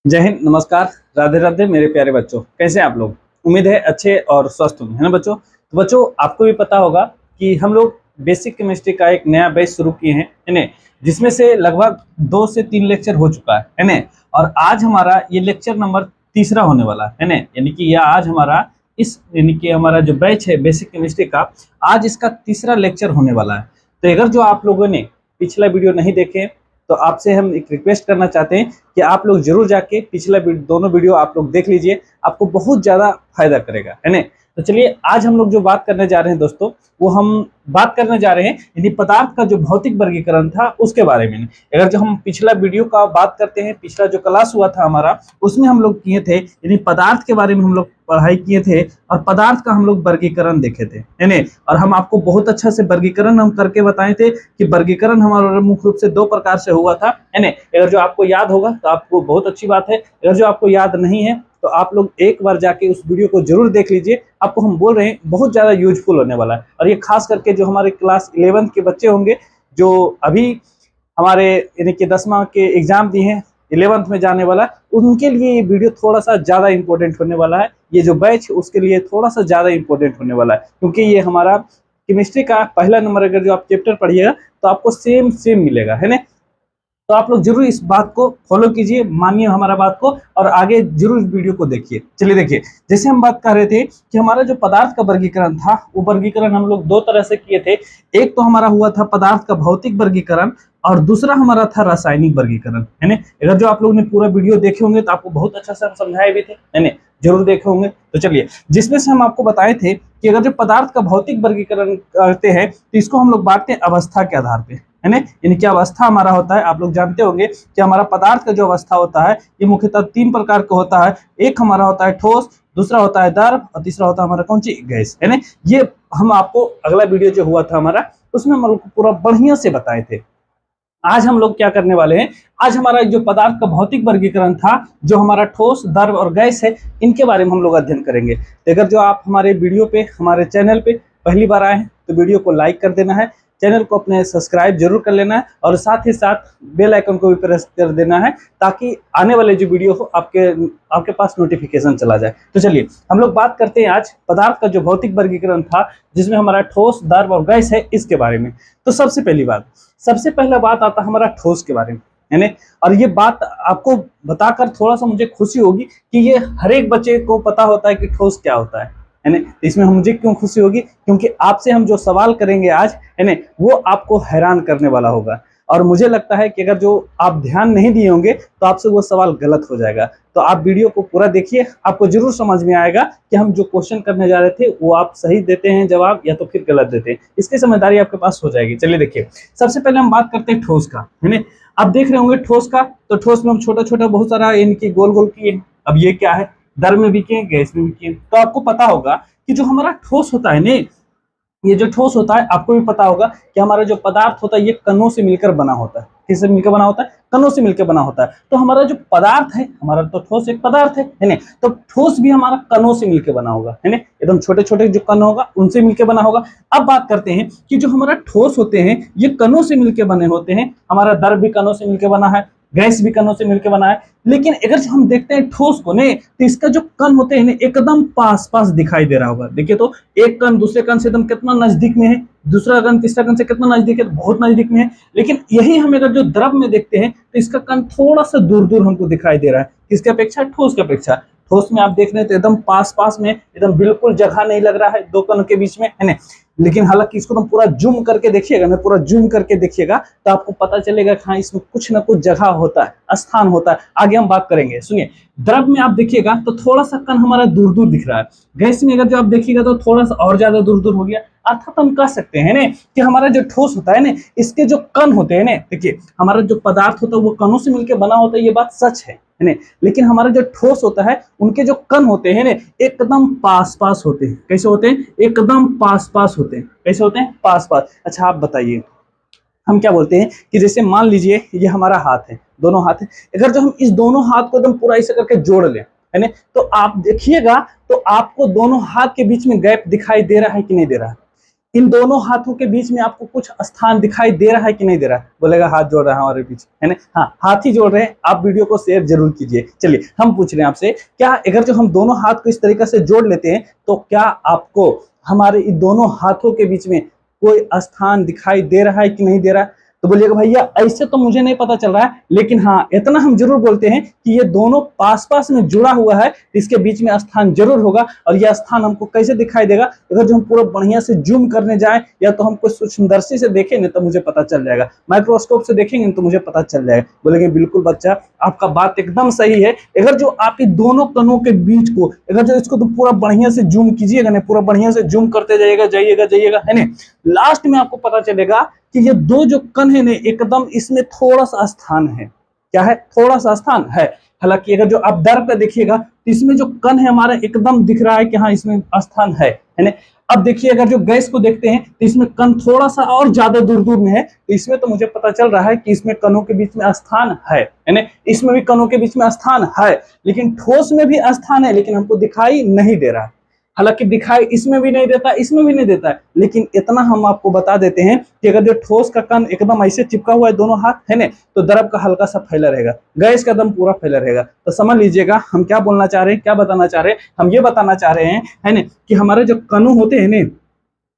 जय हिंद, नमस्कार, राधे राधे मेरे प्यारे बच्चों। कैसे हैं आप लोग? उम्मीद है अच्छे और स्वस्थ होंगे, है ना बच्चों। तो बच्चों, आपको भी पता होगा कि हम लोग बेसिक केमिस्ट्री का एक नया बैच शुरू किए हैं, है ना, जिसमें से लगभग 2 से 3 लेक्चर हो चुका है ना। और आज हमारा ये लेक्चर नंबर तीसरा होने वाला है ना। यानी कि यह आज हमारा यानी कि हमारा जो बैच है बेसिक केमिस्ट्री का, आज इसका तीसरा लेक्चर होने वाला है। तो अगर जो आप लोगों ने पिछला वीडियो नहीं देखे तो आपसे हम एक रिक्वेस्ट करना चाहते हैं कि आप लोग जरूर जाके पिछला दोनों वीडियो आप लोग देख लीजिए, आपको बहुत ज़्यादा फायदा करेगा, है ना। तो चलिए, आज हम लोग जो बात करने जा रहे हैं दोस्तों, वो हम बात करने जा रहे हैं यदि पदार्थ का जो भौतिक वर्गीकरण था उसके बारे में। अगर जो हम पिछला वीडियो का बात करते हैं, पिछला जो क्लास हुआ था हमारा, उसमें हम लोग किए थे यानी पदार्थ के बारे में हम लोग पढ़ाई किए थे और पदार्थ का हम लोग वर्गीकरण देखे थे, है ना। और हम आपको बहुत अच्छा से वर्गीकरण हम करके बताए थे कि वर्गीकरण हमारा मुख्य रूप से 2 प्रकार से हुआ था, है ना। अगर जो आपको याद होगा तो आपको बहुत अच्छी बात है, अगर जो आपको याद नहीं है तो आप लोग एक बार जाके उस वीडियो को जरूर देख लीजिए। आपको हम बोल रहे हैं बहुत ज़्यादा यूजफुल होने वाला है। और ये खास करके जो हमारे क्लास 11th के बच्चे होंगे, जो अभी हमारे यानी कि 10वां के एग्जाम दिए हैं, 11th में जाने वाला, उनके लिए ये वीडियो थोड़ा सा ज़्यादा इंपॉर्टेंट होने वाला है। ये जो बैच है उसके लिए थोड़ा सा ज़्यादा इंपॉर्टेंट होने वाला है, क्योंकि ये हमारा केमिस्ट्री का पहला नंबर, अगर जो आप चैप्टर पढ़िएगा तो आपको सेम सेम मिलेगा, है ना। तो आप लोग जरूर इस बात को फॉलो कीजिए, मानिए हमारा बात को, और आगे जरूर इस वीडियो को देखिए। चलिए देखिए, जैसे हम बात कर रहे थे कि हमारा जो पदार्थ का वर्गीकरण था, वो वर्गीकरण हम लोग 2 तरह से किए थे। एक तो हमारा हुआ था पदार्थ का भौतिक वर्गीकरण, और दूसरा हमारा था रासायनिक वर्गीकरण, है ना। अगर जो आप लोग ने पूरा वीडियो देखे होंगे तो आपको बहुत अच्छा से हम समझाए भी थे, है ना, जरूर देखे होंगे। तो चलिए, जिसमें से हम आपको बताए थे कि अगर जो पदार्थ का भौतिक वर्गीकरण करते हैं तो इसको हम लोग बांटते हैं अवस्था के आधार पे, है ना। यानी कि अवस्था हमारा होता है, आप लोग जानते होंगे कि हमारा पदार्थ का जो अवस्था होता है ये मुख्यतः 3 प्रकार का होता है। एक हमारा होता है ठोस, दूसरा होता है द्रव, और तीसरा होता है हमारा कौन सी, गैस, है ना। ये हम आपको अगला वीडियो जो हुआ था हमारा, उसमें हम लोग पूरा बढ़िया से बताए थे। आज हम लोग क्या करने वाले हैं, आज हमारा जो पदार्थ का भौतिक वर्गीकरण था, जो हमारा ठोस, द्रव और गैस है, इनके बारे में हम लोग अध्ययन करेंगे। तो अगर जो आप हमारे वीडियो पे, हमारे चैनल पे पहली बार आए हैं तो वीडियो को लाइक कर देना है, चैनल को अपने सब्सक्राइब जरूर कर लेना है, और साथ ही साथ बेल आइकन को भी प्रेस कर देना है, ताकि आने वाले जो वीडियो हो आपके पास नोटिफिकेशन चला जाए। तो चलिए, हम लोग बात करते हैं आज पदार्थ का जो भौतिक वर्गीकरण था, जिसमें हमारा ठोस, द्रव और गैस है, इसके बारे में। तो सबसे पहला बात आता है हमारा ठोस के बारे में, है ना। और ये बात आपको बताकर थोड़ा सा मुझे खुशी होगी कि ये हर एक बच्चे को पता होता है कि ठोस क्या होता है ना। इसमें मुझे क्यों खुशी होगी, क्योंकि आपसे हम जो सवाल करेंगे आज, है ना, वो आपको हैरान करने वाला होगा। और मुझे लगता है कि अगर जो आप ध्यान नहीं दिए होंगे तो आपसे वो सवाल गलत हो जाएगा। तो आप वीडियो को पूरा देखिए, आपको जरूर समझ में आएगा कि हम जो क्वेश्चन करने जा रहे थे वो आप सही देते हैं जवाब, या तो फिर गलत देते हैं। इसकी समझदारी आपके पास हो जाएगी। चलिए देखिए, सबसे पहले हम बात करते हैं ठोस का, है ना। आप देख रहे होंगे ठोस का, तो ठोस में हम छोटा छोटा बहुत सारा इनकी गोल गोल किए। अब ये क्या है, द्रव में भी किए, गैस में भी किए। तो आपको पता होगा कि जो हमारा ठोस होता है ना, ये जो ठोस होता है, आपको भी पता होगा कि हमारा जो पदार्थ होता है ये कणों से मिलकर बना होता है। किससे मिलकर बना होता है? कणों से मिलकर बना होता है। तो हमारा जो पदार्थ है, हमारा तो ठोस एक पदार्थ है ना। तो ठोस भी हमारा कणों से मिलकर बना होगा, है ना। एकदम छोटे छोटे जो कण होगा उनसे मिलकर बना होगा। अब बात करते हैं कि जो हमारा ठोस होते हैं ये कणों से मिलकर बने होते हैं। हमारा द्रव भी कणों से मिलकर बना है, गैस भी कणों से मिलकर बना है। लेकिन अगर जो हम देखते हैं ठोस को ने, तो इसका जो कण होते हैं एकदम पास पास दिखाई दे रहा होगा। देखिए तो एक कण दूसरे कण से एकदम कितना नजदीक में है, दूसरा कण तीसरा कण से कितना नजदीक है, बहुत नजदीक में है। लेकिन यही हम अगर जो द्रव में देखते हैं तो इसका कण थोड़ा सा दूर दूर हमको दिखाई दे रहा है। किसके अपेक्षा? ठोस की अपेक्षा। ठोस में आप देख रहे हैं तो एकदम पास पास में, एकदम बिल्कुल जगह नहीं लग रहा है दो कण के बीच में, है ना। लेकिन हालांकि इसको तुम पूरा जूम करके देखिएगा ना, पूरा जूम करके देखिएगा तो आपको पता चलेगा कि हाँ, इसमें कुछ ना कुछ जगह होता है, स्थान होता है। आगे हम बात करेंगे, सुनिए। द्रव में आप देखिएगा तो थोड़ा सा कण हमारा दूर दूर दिख रहा है। गैस में अगर जो आप देखिएगा तो थोड़ा सा और ज्यादा दूर दूर हो गया। अर्थात हम कह सकते हैं ना कि हमारा जो ठोस होता है ना, इसके जो कण होते हैं ना, देखिए हमारा जो पदार्थ होता है वो कणों से मिलकर बना होता है, ये बात सच है ना। लेकिन हमारा जो ठोस होता है उनके जो कण होते हैं ना, एकदम पास पास होते हैं। कैसे होते हैं? एकदम पास पास होते हैं। कैसे होते हैं? पास पास। अच्छा आप बताइए, हम क्या बोलते हैं कि जैसे मान लीजिए ये हमारा हाथ है, दोनों हाथ है। अगर जो हम इस दोनों हाथ को एकदम पूरा ऐसे करके जोड़ लें, है ना, तो आप देखिएगा तो आपको दोनों हाथ के बीच में गैप दिखाई दे रहा है कि नहीं दे रहा है? इन दोनों हाथों के बीच में आपको कुछ स्थान दिखाई दे रहा है कि नहीं दे रहा है? बोलेगा हाथ जोड़ रहा है हमारे बीच, है ना? हाँ, हाथ ही जोड़ रहे हैं। आप वीडियो को शेयर जरूर कीजिए। चलिए हम पूछ रहे हैं आपसे, क्या अगर जो हम दोनों हाथ को इस तरीके से जोड़ लेते हैं तो क्या आपको हमारे इन दोनों हाथों के बीच में कोई स्थान दिखाई दे रहा है कि नहीं दे रहा है? तो बोलिएगा भैया ऐसे तो मुझे नहीं पता चल रहा है, लेकिन हाँ इतना हम जरूर बोलते हैं कि ये दोनों पास पास में जुड़ा हुआ है, इसके बीच में स्थान जरूर होगा। और यह स्थान हमको कैसे दिखाई देगा? अगर जो हम पूरा बढ़िया से जूम करने जाए या तो हमको सूक्ष्मदर्शी से देखेंगे तो मुझे पता चल जाएगा, माइक्रोस्कोप से देखेंगे तो मुझे पता चल जाएगा। बोलेंगे बिल्कुल बच्चा, आपका बात एकदम सही है। अगर जो आपके दोनों कनों के बीच को, अगर जो इसको तो पूरा बढ़िया से जूम कीजिएगा ना, पूरा बढ़िया से जूम करते जाइएगा जाइएगा जाइएगा, है ना, लास्ट में आपको पता चलेगा कि ये दो जो कण है ना, एकदम इसमें थोड़ा सा स्थान है। क्या है? थोड़ा सा स्थान है। हालांकि अगर जो आप दर्प पे देखिएगा तो इसमें जो कण है हमारा एकदम दिख रहा है कि हाँ इसमें स्थान है ना। अब देखिए अगर जो गैस को देखते हैं तो इसमें कण थोड़ा सा और ज्यादा दूर दूर में है, तो इसमें तो मुझे पता चल रहा है कि इसमें कणों के बीच में स्थान है ना। इसमें भी कणों के बीच में स्थान है, लेकिन ठोस में भी स्थान है, लेकिन हमको दिखाई नहीं दे रहा है। हालांकि दिखाई इसमें भी नहीं देता, इसमें भी नहीं देता है, लेकिन इतना हम आपको बता देते हैं कि अगर जो ठोस का कण एकदम ऐसे चिपका हुआ है दोनों हाथ, है ना, तो द्रव का हल्का सा फैला रहेगा, गैस का दम पूरा फैला रहेगा। तो समझ लीजिएगा हम क्या बोलना चाह रहे हैं, क्या बताना चाह रहे हैं। हम ये बताना चाह रहे हैं, है ना, कि हमारे जो कणों होते हैं ना,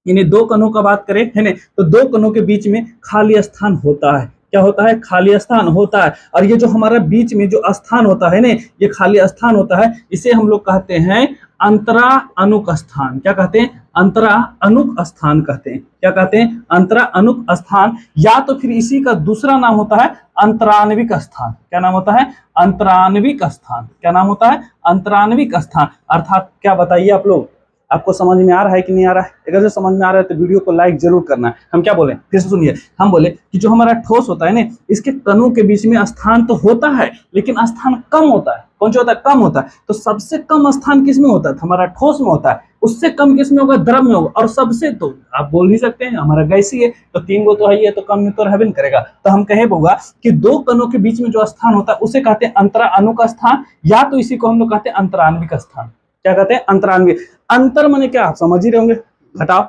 इन्हें दो कणों का बात करें, है ना, तो दो कणों के बीच में खाली स्थान होता है। क्या होता है? खाली स्थान होता है। और ये जो हमारा बीच में जो स्थान होता है ना, ये खाली स्थान होता है, इसे हम लोग कहते हैं अंतरा अनुक स्थान। क्या कहते हैं? अंतरा अनुक स्थान कहते हैं। क्या कहते हैं? अंतरा अनुक स्थान, या तो फिर इसी का दूसरा नाम होता है अंतरान्विक स्थान। क्या नाम होता है? अंतरान्विक स्थान। क्या नाम होता है? अंतरान्विक स्थान। अर्थात क्या बताइए आप लोग, आपको समझ में आ रहा है कि नहीं आ रहा है? अगर जो समझ में आ रहा है तो वीडियो को लाइक जरूर करना है। हम क्या बोले, फिर से सुनिए, हम बोले कि जो हमारा ठोस होता है ना, इसके कणों के बीच में स्थान तो होता है, लेकिन स्थान कम होता है। कौन सा होता है? कम होता है। तो सबसे कम स्थान किसमें होता है? हमारा ठोस में होता है। उससे कम किसमें होगा? द्रव में होगा। और सबसे तो आप बोल ही सकते हैं हमारा गैस ही है, तो तीन गो तो है, तो कम में तो रहबे करेगा। तो हम कहे होगा कि दो कणों के बीच में जो स्थान होता है उसे कहते हैं अंतरा अनुक स्थान, या तो इसी को हम लोग कहते हैं अंतरान्विक स्थान। क्या कहते हैं? अंतरान्विक। अंतर माने क्या? आप समझ ही रहे होंगे, घटाव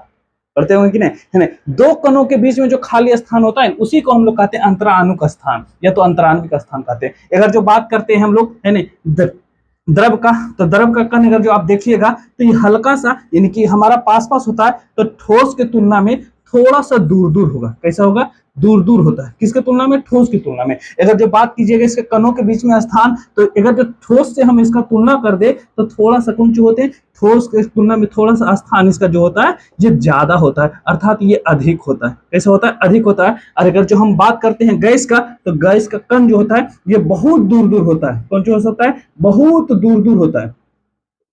करते होंगे कि नहीं, है ना। दो कणों के बीच में जो खाली स्थान होता है उसी को हम लोग कहते हैं अंतरानुक स्थान या तो अंतरान्विक स्थान कहते हैं। अगर जो बात करते हैं हम लोग, है ना, द्रव का, तो द्रव का कण अगर जो आप देखिएगा तो ये हल्का सा, यानी कि हमारा पास पास होता है, तो ठोस के तुलना में थोड़ा सा दूर दूर होगा। कैसा होगा? दूर दूर होता है। किसके तुलना में? ठोस की तुलना में। अगर जो बात कीजिएगा इसके कणों के बीच में स्थान, तो अगर जो ठोस से हम इसका तुलना कर दे तो थोड़ा सा कम जो होते हैं, ठोस के तुलना में थोड़ा सा स्थान इसका जो होता है ये ज्यादा होता है, अर्थात ये अधिक होता है। कैसा होता है? अधिक होता है। और अगर जो हम बात करते हैं गैस का, तो गैस का कण जो होता है ये बहुत दूर दूर होता है। कौन जो होता है? बहुत दूर दूर होता है।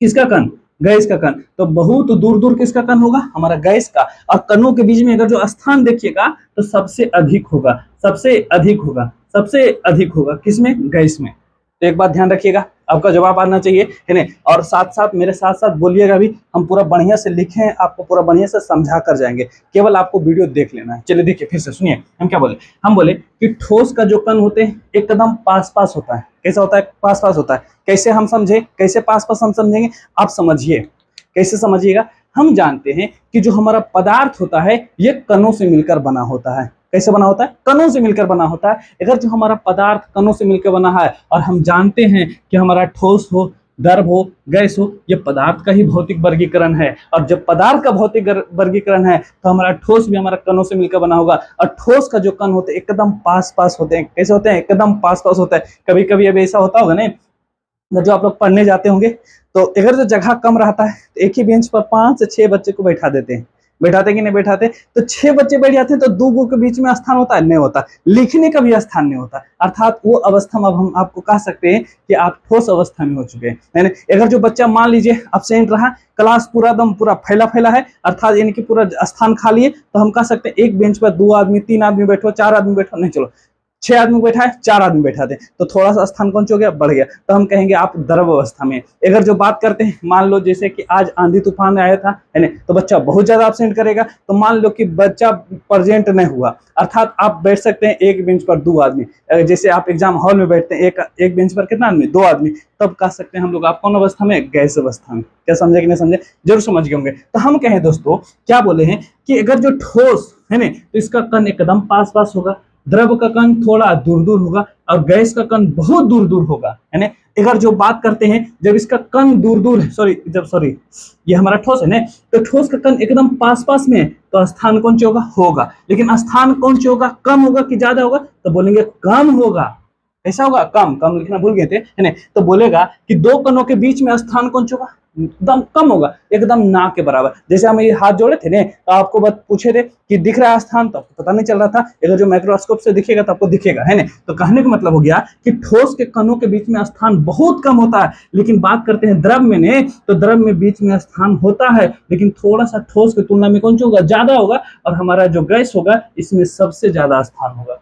किसका कण? गैस का कण। तो बहुत दूर दूर किसका कण होगा? हमारा गैस का। और कणों के बीच में अगर जो स्थान देखिएगा तो सबसे अधिक होगा, सबसे अधिक होगा, सबसे अधिक होगा। किसमें? गैस में। तो एक बात ध्यान रखिएगा, आपका जवाब आना चाहिए, है ना। और साथ साथ मेरे साथ साथ बोलिएगा भी, हम पूरा बढ़िया से लिखे हैं, आपको पूरा बढ़िया से समझा कर जाएंगे, केवल आपको वीडियो देख लेना है। चलिए देखिए, फिर से सुनिए, हम क्या बोले, हम बोले कि ठोस का जो कण होते हैं एकदम पास पास होता है। कैसा होता है? पास पास होता है। कैसे हम समझे? कैसे पास पास हम समझेंगे? आप समझिए, कैसे समझिएगा। हम जानते हैं कि जो हमारा पदार्थ होता है ये कणों से मिलकर बना होता है। कैसे बना होता है? कणों से मिलकर बना होता है। अगर जो हमारा पदार्थ कणों से मिलकर बना है, और हम जानते हैं कि हमारा ठोस हो, द्रव हो, गैस हो, ये पदार्थ का ही भौतिक वर्गीकरण है। और जब पदार्थ का भौतिक वर्गीकरण है तो हमारा ठोस भी हमारा कणों से मिलकर बना होगा। और ठोस का जो कण होते हैं एकदम पास पास होते हैं। कैसे होते हैं? एकदम पास पास होता है। कभी कभी अब ऐसा होता होगा ना, जो आप लोग पढ़ने जाते होंगे, तो अगर जो जगह कम रहता है तो एक ही बेंच पर 5 से 6 बच्चे को बैठा देते हैं। बैठाते कि नहीं बैठाते? तो 6 बच्चे बैठ जाते हैं तो 2 गो के बीच में स्थान होता है? नहीं होता। लिखने का भी स्थान नहीं होता। अर्थात वो अवस्था में अब हम आपको कह सकते हैं कि आप ठोस अवस्था में हो चुके हैं, है ना। अगर जो बच्चा मान लीजिए एब्सेंट रहा, क्लास पूरा एकदम पूरा फैला फैला है, अर्थात यानी कि पूरा स्थान खाली है, तो हम कह सकते हैं एक बेंच पर 2 आदमी, 3 आदमी बैठो, 4 आदमी बैठो, नहीं चलो 6 आदमी बैठा है, 4 आदमी बैठा थे, तो थोड़ा सा स्थान कौन हो गया, बढ़ गया, तो हम कहेंगे आप द्रव अवस्था में। अगर जो बात करते हैं, मान लो जैसे कि आज आंधी तूफान आया था, है ना, तो बच्चा बहुत ज्यादा एब्सेंट करेगा, तो मान लो कि बच्चा प्रेजेंट नहीं हुआ, अर्थात आप बैठ सकते हैं एक बेंच पर 2 आदमी, जैसे आप एग्जाम हॉल में बैठते हैं एक बेंच पर कितना आदमी, 2 आदमी, तब कह सकते हैं हम लोग आप कौन अवस्था में, गैस अवस्था में। क्या समझे कि नहीं समझे, जरूर समझ गए होंगे। तो हम कहें दोस्तों, क्या बोले हैं कि अगर जो ठोस है ना, तो इसका कण एकदम पास पास होगा, द्रव का कण थोड़ा दूर दूर होगा, और गैस का कण बहुत दूर दूर होगा, है ना। अगर जो बात करते हैं, जब इसका कण दूर दूर है, सॉरी ये हमारा ठोस है ना, तो ठोस का कण एकदम पास पास में है, तो स्थान कौन सी होगा, लेकिन स्थान कौन सी होगा, कम होगा कि ज्यादा होगा, तो बोलेंगे कम होगा। ऐसा होगा, कम, कम लिखना भूल गए थे, है ना, तो बोलेगा कि 2 कणों के बीच में स्थान कौन सा होगा, एकदम कम होगा, एकदम ना के बराबर। जैसे हम ये हाथ जोड़े थे ने, तो आपको बात पूछे थे कि दिख रहा है स्थान, तो आपको पता नहीं चल रहा था, अगर जो माइक्रोस्कोप से दिखेगा तो आपको दिखेगा, है ना। तो कहने का मतलब हो गया कि ठोस के कणों के बीच में स्थान बहुत कम होता है, लेकिन बात करते हैं द्रव में ने, तो द्रव में बीच में स्थान होता है, लेकिन थोड़ा सा ठोस की तुलना में कौन सा होगा, ज्यादा होगा, और हमारा जो गैस होगा इसमें सबसे ज्यादा स्थान होगा।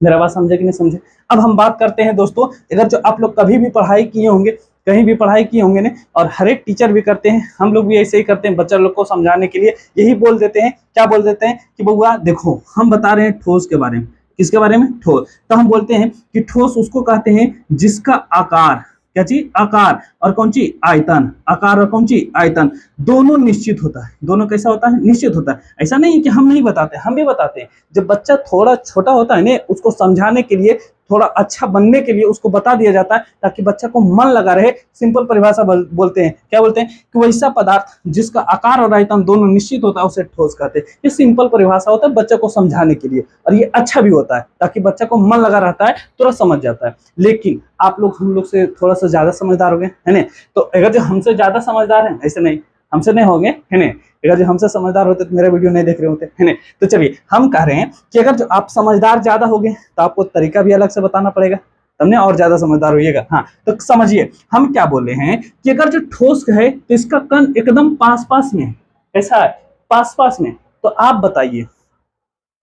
मेरा बात समझे कि नहीं समझे। अब हम बात करते हैं दोस्तों, अगर जो आप लोग कभी भी पढ़ाई किए होंगे, कहीं भी पढ़ाई किए होंगे ने, और हर एक टीचर भी करते हैं, हम लोग भी ऐसे ही करते हैं, बच्चा लोग को समझाने के लिए यही बोल देते हैं, क्या बोल देते हैं कि बउआ देखो हम बता रहे हैं ठोस के बारे में, किसके बारे में, ठोस। तो हम बोलते हैं कि ठोस उसको कहते हैं जिसका आकार, क्या चीज, आकार, और कौन सी, आयतन, आकार और कौन सी, आयतन, दोनों निश्चित होता है। दोनों कैसा होता है, निश्चित होता है। ऐसा नहीं है कि हम नहीं बताते, हम भी बताते हैं। जब बच्चा थोड़ा छोटा होता है ना, उसको समझाने के लिए, थोड़ा अच्छा बनने के लिए उसको बता दिया जाता है, ताकि बच्चा को मन लगा रहे। सिंपल परिभाषा बोलते हैं, क्या बोलते हैं कि वैसा पदार्थ जिसका आकार और आयतन दोनों निश्चित होता है उसे ठोस कहते हैं। ये सिंपल परिभाषा होता है बच्चे को समझाने के लिए, और ये अच्छा भी होता है, ताकि बच्चा को मन लगा रहता है, तुरंत समझ जाता है। लेकिन आप लोग हम लोग से थोड़ा सा ज्यादा समझदार हो गए, है ना। तो अगर जो हमसे ज्यादा समझदार है, ऐसे नहीं, हमसे नहीं होंगे, है ना, अगर जो हमसे समझदार होते तो मेरा वीडियो नहीं देख रहे होते, है ना। तो चलिए हम कह रहे हैं कि अगर जो आप समझदार ज्यादा हो गए, तो आपको तरीका भी अलग से बताना पड़ेगा, तुमने और ज्यादा समझदार होइएगा। हाँ, तो समझिए हम क्या बोले हैं कि अगर जो ठोस है तो इसका कण एकदम पास पास में है। ऐसा है, पास पास में। तो आप बताइए,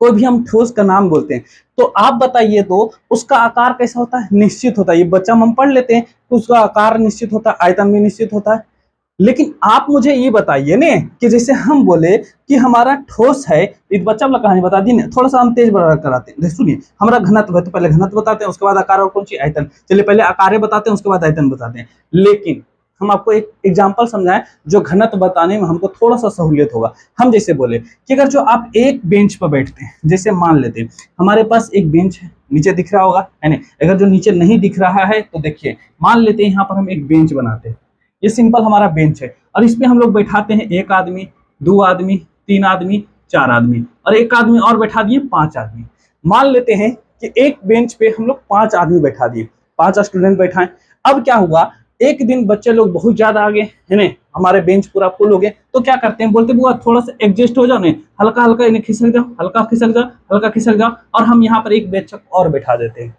कोई भी हम ठोस का नाम बोलते हैं, तो आप बताइए तो उसका आकार कैसा होता है, निश्चित होता है। ये बच्चा हम पढ़ लेते हैं, तो उसका आकार निश्चित होता है, आयतन भी निश्चित होता है। लेकिन आप मुझे ये बताइए ने कि जैसे हम बोले कि हमारा ठोस है, एक बच्चा वाला कहानी बता दी ना, थोड़ा सा हम तेज बढ़ा कराते हैं। सुनिए, हमारा घनत्व है, तो पहले घनत्व बताते हैं, उसके बाद आकार और कौन सी, आयतन। चलिए पहले आकार बताते हैं, उसके बाद आयतन बताते हैं। लेकिन हम आपको एक एग्जाम्पल समझाएं जो घनत्व बताने में हमको थोड़ा सा सहूलियत होगा। हम जैसे बोले कि अगर जो आप एक बेंच पर बैठते हैं, जैसे मान लेते हैं हमारे पास एक बेंच है, नीचे दिख रहा होगा, है ना। अगर जो नीचे नहीं दिख रहा है तो देखिए, मान लेते हैं यहाँ पर हम एक बेंच बनाते हैं, ये सिंपल हमारा बेंच है, और इस पे हम लोग बैठाते हैं 1 आदमी, 2 आदमी, 3 आदमी, 4 आदमी, और 1 आदमी और बैठा दिए 5 आदमी। मान लेते हैं कि एक बेंच पे हम लोग 5 आदमी बैठा दिए, 5 स्टूडेंट बैठाएं। अब क्या हुआ, एक दिन बच्चे लोग बहुत ज्यादा आ गए, है ना, हमारे बेंच पूरा फुल हो गए, तो क्या करते हैं, बोलते बुआ थोड़ा सा एडजस्ट हो जाओ, नहीं हल्का हल्का इन्हें खिसक जाओ, हल्का खिसक जाओ, हल्का खिसक जाओ, और हम यहाँ पर एक बेंच और बैठा देते हैं।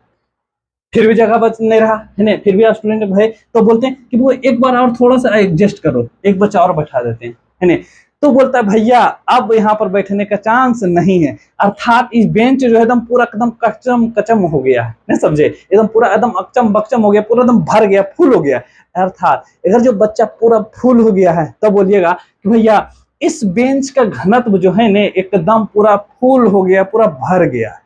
फिर भी जगह बच नहीं रहा, है ना, फिर भी स्टूडेंट भाई तो बोलते हैं कि वो एक बार और थोड़ा सा एडजस्ट करो, एक बच्चा और बैठा देते हैं, है ना। तो बोलता है भैया अब यहाँ पर बैठने का चांस नहीं है, अर्थात इस बेंच जो है एकदम पूरा एकदम कचम कचम हो गया है, नहीं समझे, एकदम पूरा एकदम अकचम बकचम हो गया, पूरा एकदम भर गया, फुल हो गया। अर्थात अगर जो बच्चा पूरा फुल हो गया है, तब बोलिएगा कि भैया इस बेंच का घनत्व जो है ना एकदम पूरा फुल हो गया, पूरा भर गया।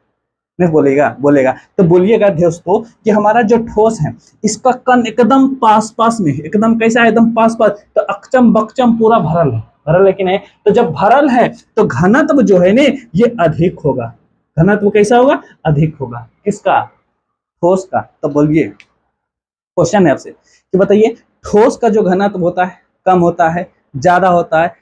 नहीं बोलेगा, बोलेगा तो बोलिएगा दोस्तों कि हमारा जो ठोस है इसका कण एकदम पास पास में, एकदम कैसा है, एकदम पास पास, तो अकचम बकचम पूरा भरल है, भरल है कि नहीं। तो जब भरल है तो घनत्व जो है ने ये अधिक होगा। घनत्व कैसा होगा, अधिक होगा, किसका, ठोस का। तो बोलिए, क्वेश्चन है आपसे कि बताइए ठोस का जो घनत्व होता है कम होता है, ज्यादा होता है,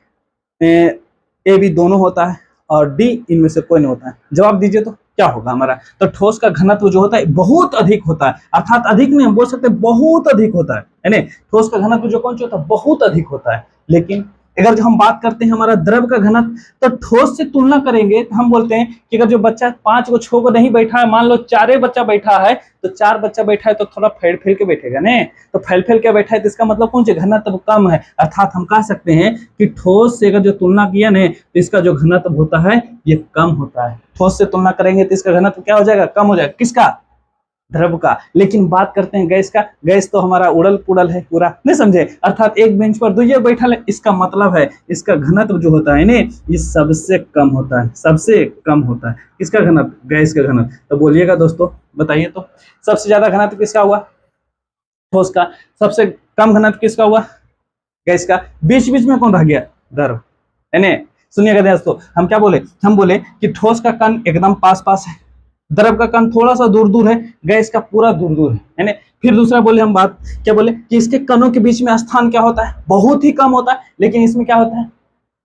ए बी दोनों होता है, और डी इनमें से कोई नहीं होता है, जवाब दीजिए तो क्या होगा हमारा। तो ठोस का घनत्व जो होता है बहुत अधिक होता है, अर्थात अधिक नहीं हम बोल सकते बहुत अधिक होता है ना। ठोस का घनत्व जो कौन सा होता है, बहुत अधिक होता है। लेकिन अगर जो हम बात करते हैं हमारा द्रव का घनत्व, तो ठोस से तुलना करेंगे तो हम बोलते हैं कि अगर जो बच्चा 5 को 6 को नहीं बैठा है, मान लो 4 बच्चा बैठा है, तो 4 बच्चा बैठा है तो थोड़ा फैल फैल के बैठेगा ने, तो फैल फैल के बैठा है तो इसका मतलब कौन सा घनत्व कम है, अर्थात हम कह सकते हैं कि ठोस से अगर जो तुलना किया ना तो इसका जो घनत्व होता है ये कम होता है। ठोस से तुलना करेंगे तो इसका घनत्व क्या हो जाएगा, कम हो जाएगा, किसका, द्रव का। लेकिन बात करते हैं गैस का, गैस तो हमारा उड़ल पुड़ल है पूरा, नहीं समझे, अर्थात एक बेंच पर दुइये बैठा है, इसका मतलब है इसका घनत्व जो होता है ना ये सबसे कम होता है, सबसे कम होता है। किसका घनत्व, गैस का घनत्व। तो बोलिएगा दोस्तों, बताइए तो सबसे ज्यादा घनत्व किसका हुआ, ठोस का। सबसे कम घनत्व किसका हुआ, गैस का। बीच बीच में कौन रह गया, द्रव, है ना। सुनिएगा दोस्तों, हम क्या बोले, हम बोले कि ठोस का कण एकदम पास पास है, द्रव का कण थोड़ा सा दूर दूर है, गैस का पूरा दूर दूर है ना। फिर दूसरा बोले हम बात क्या बोले कि इसके कणों के बीच में स्थान क्या होता है, बहुत ही कम होता है, लेकिन इसमें क्या होता है,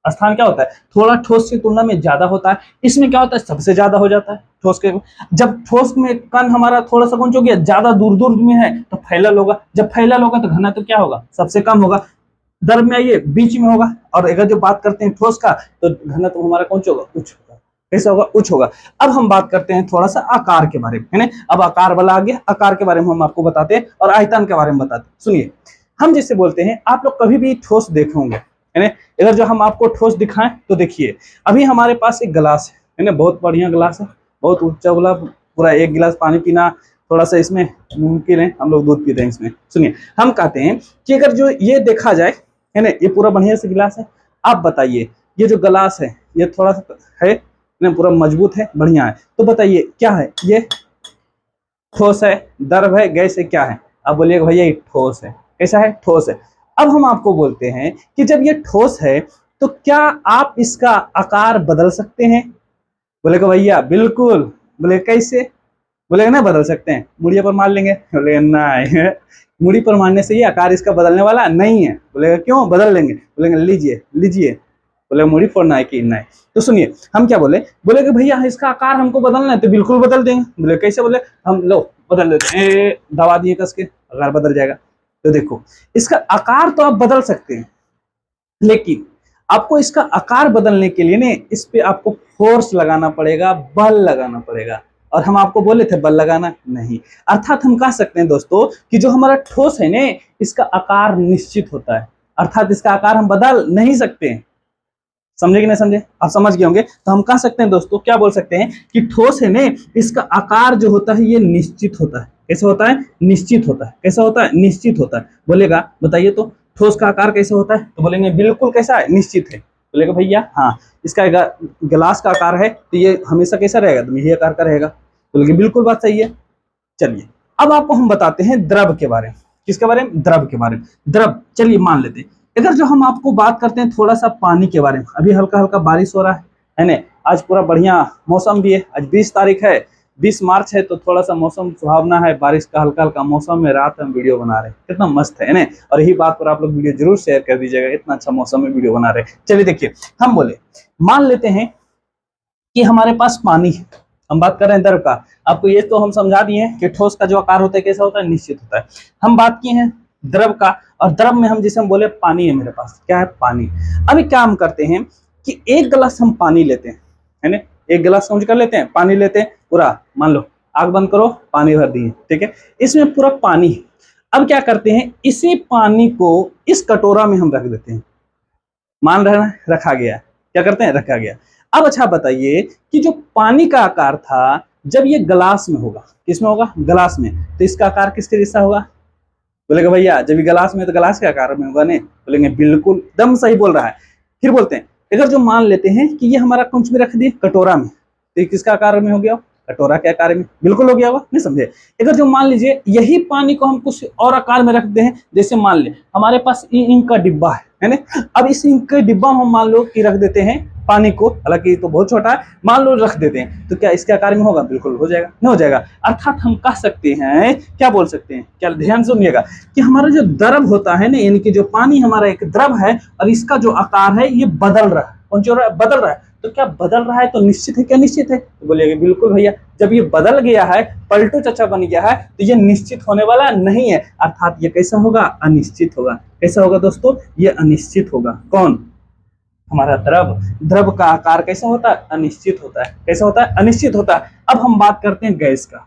स्थान क्या होता है, थोड़ा ठोस की तुलना में ज्यादा होता है। इसमें क्या होता है, सबसे ज्यादा हो जाता है ठोस के। जब ठोस में कण हमारा थोड़ा सा कौन हो गया, ज्यादा दूर दूर में है तो फैलल होगा, जब फैलल होगा तो घनत्व क्या होगा, सबसे कम होगा। द्रव में आइए बीच में होगा, और अगर जो बात करते हैं ठोस का तो घनत्व हमारा कौन होगा, उच्च होगा। कैसा होगा, उच्च होगा। अब हम बात करते हैं थोड़ा सा आकार के बारे में, है ना। अब आकार वाला आ गया, आकार के बारे में हम आपको बताते हैं और आयतन के बारे में बताते हैं। सुनिए, हम जैसे बोलते हैं, आप लोग कभी भी ठोस देखे होंगे, है ना। अगर जो हम आपको ठोस दिखाएं तो देखिए, अभी हमारे पास एक गिलास है ना, बहुत बढ़िया गिलास है, बहुत ऊंचा वाला, पूरा एक गिलास पानी पीना थोड़ा सा इसमें मुमकिन है, हम लोग दूध पीते हैं इसमें। सुनिए, हम कहते हैं कि अगर जो ये देखा जाए, है ना, ये पूरा बढ़िया से गिलास है। आप बताइए, ये जो गिलास है ये थोड़ा सा है ना, पूरा मजबूत है, बढ़िया है, तो बताइए क्या है, ये ठोस है, द्रव है, गैस है, क्या है। अब बोलिएगा भैया ये ठोस है। कैसा है, ठोस है। अब हम आपको बोलते हैं कि जब ये ठोस है तो क्या आप इसका आकार बदल सकते हैं। बोलेगा भैया बिल्कुल। बोले कैसे, बोलेगा ना बदल सकते हैं, मुड़िया पर मार लेंगे। बोलेगा नहीं, मुड़ी पर मारने से ये आकार इसका बदलने वाला नहीं है। बोलेगा क्यों, बदल लेंगे। बोलेंगे लीजिए लीजिए। बोले मुड़ी फोड़ना है कि नहीं। तो सुनिए, हम क्या बोले, बोले कि भैया इसका आकार हमको बदलना है तो बिल्कुल बदल देंगे। बोले कैसे, बोले हम लो बदल देते हैं, दबा दिए कस के, आकार बदल जाएगा। तो देखो, इसका आकार तो आप बदल सकते हैं, लेकिन आपको इसका आकार बदलने के लिए ने इस पे आपको फोर्स लगाना पड़ेगा, बल लगाना पड़ेगा। और हम आपको बोले थे बल लगाना नहीं, अर्थात हम कह सकते हैं दोस्तों कि जो हमारा ठोस है ने इसका आकार निश्चित होता है, अर्थात इसका आकार हम बदल नहीं सकते हैं। समझे कि नहीं समझे, आप समझ गए होंगे। तो हम कह सकते हैं दोस्तों, क्या बोल सकते हैं कि ठोस है ने इसका आकार जो होता है ये निश्चित होता है। कैसे होता है, निश्चित होता है। कैसा होता है, निश्चित होता है। बोलेगा बताइए तो ठोस का आकार कैसे होता है, तो बोलेंगे बिल्कुल कैसा है, निश्चित है। बोलेगा भैया हाँ, इसका गिलास का आकार है तो ये हमेशा कैसा रहेगा, तो यही आकार का रहेगा। बोलेंगे बिल्कुल बात सही है। चलिए, अब आपको हम बताते हैं द्रव के बारे में। किसके बारे में, द्रव के बारे में। द्रव, चलिए मान लेते हैं। अगर जो हम आपको बात करते हैं थोड़ा सा पानी के बारे में, अभी हल्का हल्का बारिश हो रहा है ना, आज पूरा बढ़िया मौसम भी है। आज 20 तारीख है, 20 मार्च है, तो थोड़ा सा मौसम सुहावना है, बारिश का हल्का हल्का मौसम में। रात में वीडियो बना रहे हैं, कितना मस्त है ना। और यही बात पर आप लोग वीडियो जरूर शेयर कर दीजिएगा, इतना अच्छा मौसम में वीडियो बना रहे हैं। चलिए देखिए, हम बोले मान लेते हैं कि हमारे पास पानी है, हम बात कर रहे हैं द्रव का। आपको ये तो हम समझा दिए हैं कि ठोस का जो आकार होता है कैसा होता है, निश्चित होता है। हम बात किए हैं द्रव का, और द्रव में हम जिसे हम बोले पानी है, मेरे पास क्या है, पानी। अभी क्या हम करते हैं कि एक गिलास हम पानी लेते हैं, है ना, एक गिलास समझ कर लेते हैं, पानी लेते हैं पूरा, मान लो आग बंद करो, पानी भर दिए, ठीक है, इसमें पूरा पानी है। अब क्या करते हैं, इसी पानी को इस कटोरा में हम रख देते हैं, मान रहे हैं रखा गया, क्या करते हैं, रखा गया। अब अच्छा बताइए कि जो पानी का आकार था जब ये गिलास में होगा, किसमें होगा, गिलास में, तो इसका आकार किसके जैसा होगा। बोलेगा भैया जब ये गिलास में तो गिलास के आकार में होगा नहीं। बोलेंगे बिल्कुल एकदम सही बोल रहा है। फिर बोलते हैं, अगर जो मान लेते हैं कि ये हमारा कुछ में रख दिए कटोरा में, तो ये किसका आकार में हो गया, कटोरा के आकार में, बिल्कुल हो गया होगा, नहीं समझे। अगर जो मान लीजिए यही पानी को हम कुछ और आकार में रखते हैं, जैसे मान ले हमारे पास इंक का डिब्बा है ना, अब इस इंक के डिब्बा में हम मान लो कि रख देते हैं पानी को, हालांकि तो बहुत छोटा है, मान लो रख देते हैं, तो क्या इसके आकार में होगा, बिल्कुल हो जाएगा, नहीं हो जाएगा। अर्थात हम कह सकते हैं, क्या बोल सकते हैं, क्या ध्यान सुनिएगा, कि हमारा जो द्रव होता है ना, यानी कि जो पानी हमारा एक द्रव है और इसका जो आकार है ये बदल रहा है, कौन सा बदल रहा है। तो क्या बदल रहा है तो निश्चित है, क्या निश्चित है, तो बोलिएगा बिल्कुल भैया, जब ये बदल गया है, पलटू चचा बन गया है, तो ये निश्चित होने वाला नहीं है, अर्थात ये कैसा होगा, अनिश्चित होगा। कैसा होगा दोस्तों, ये अनिश्चित होगा। कौन, हमारा द्रव, द्रव का आकार कैसा होता है? अनिश्चित होता है। कैसा होता है? अनिश्चित होता है। अब हम बात करते हैं गैस का।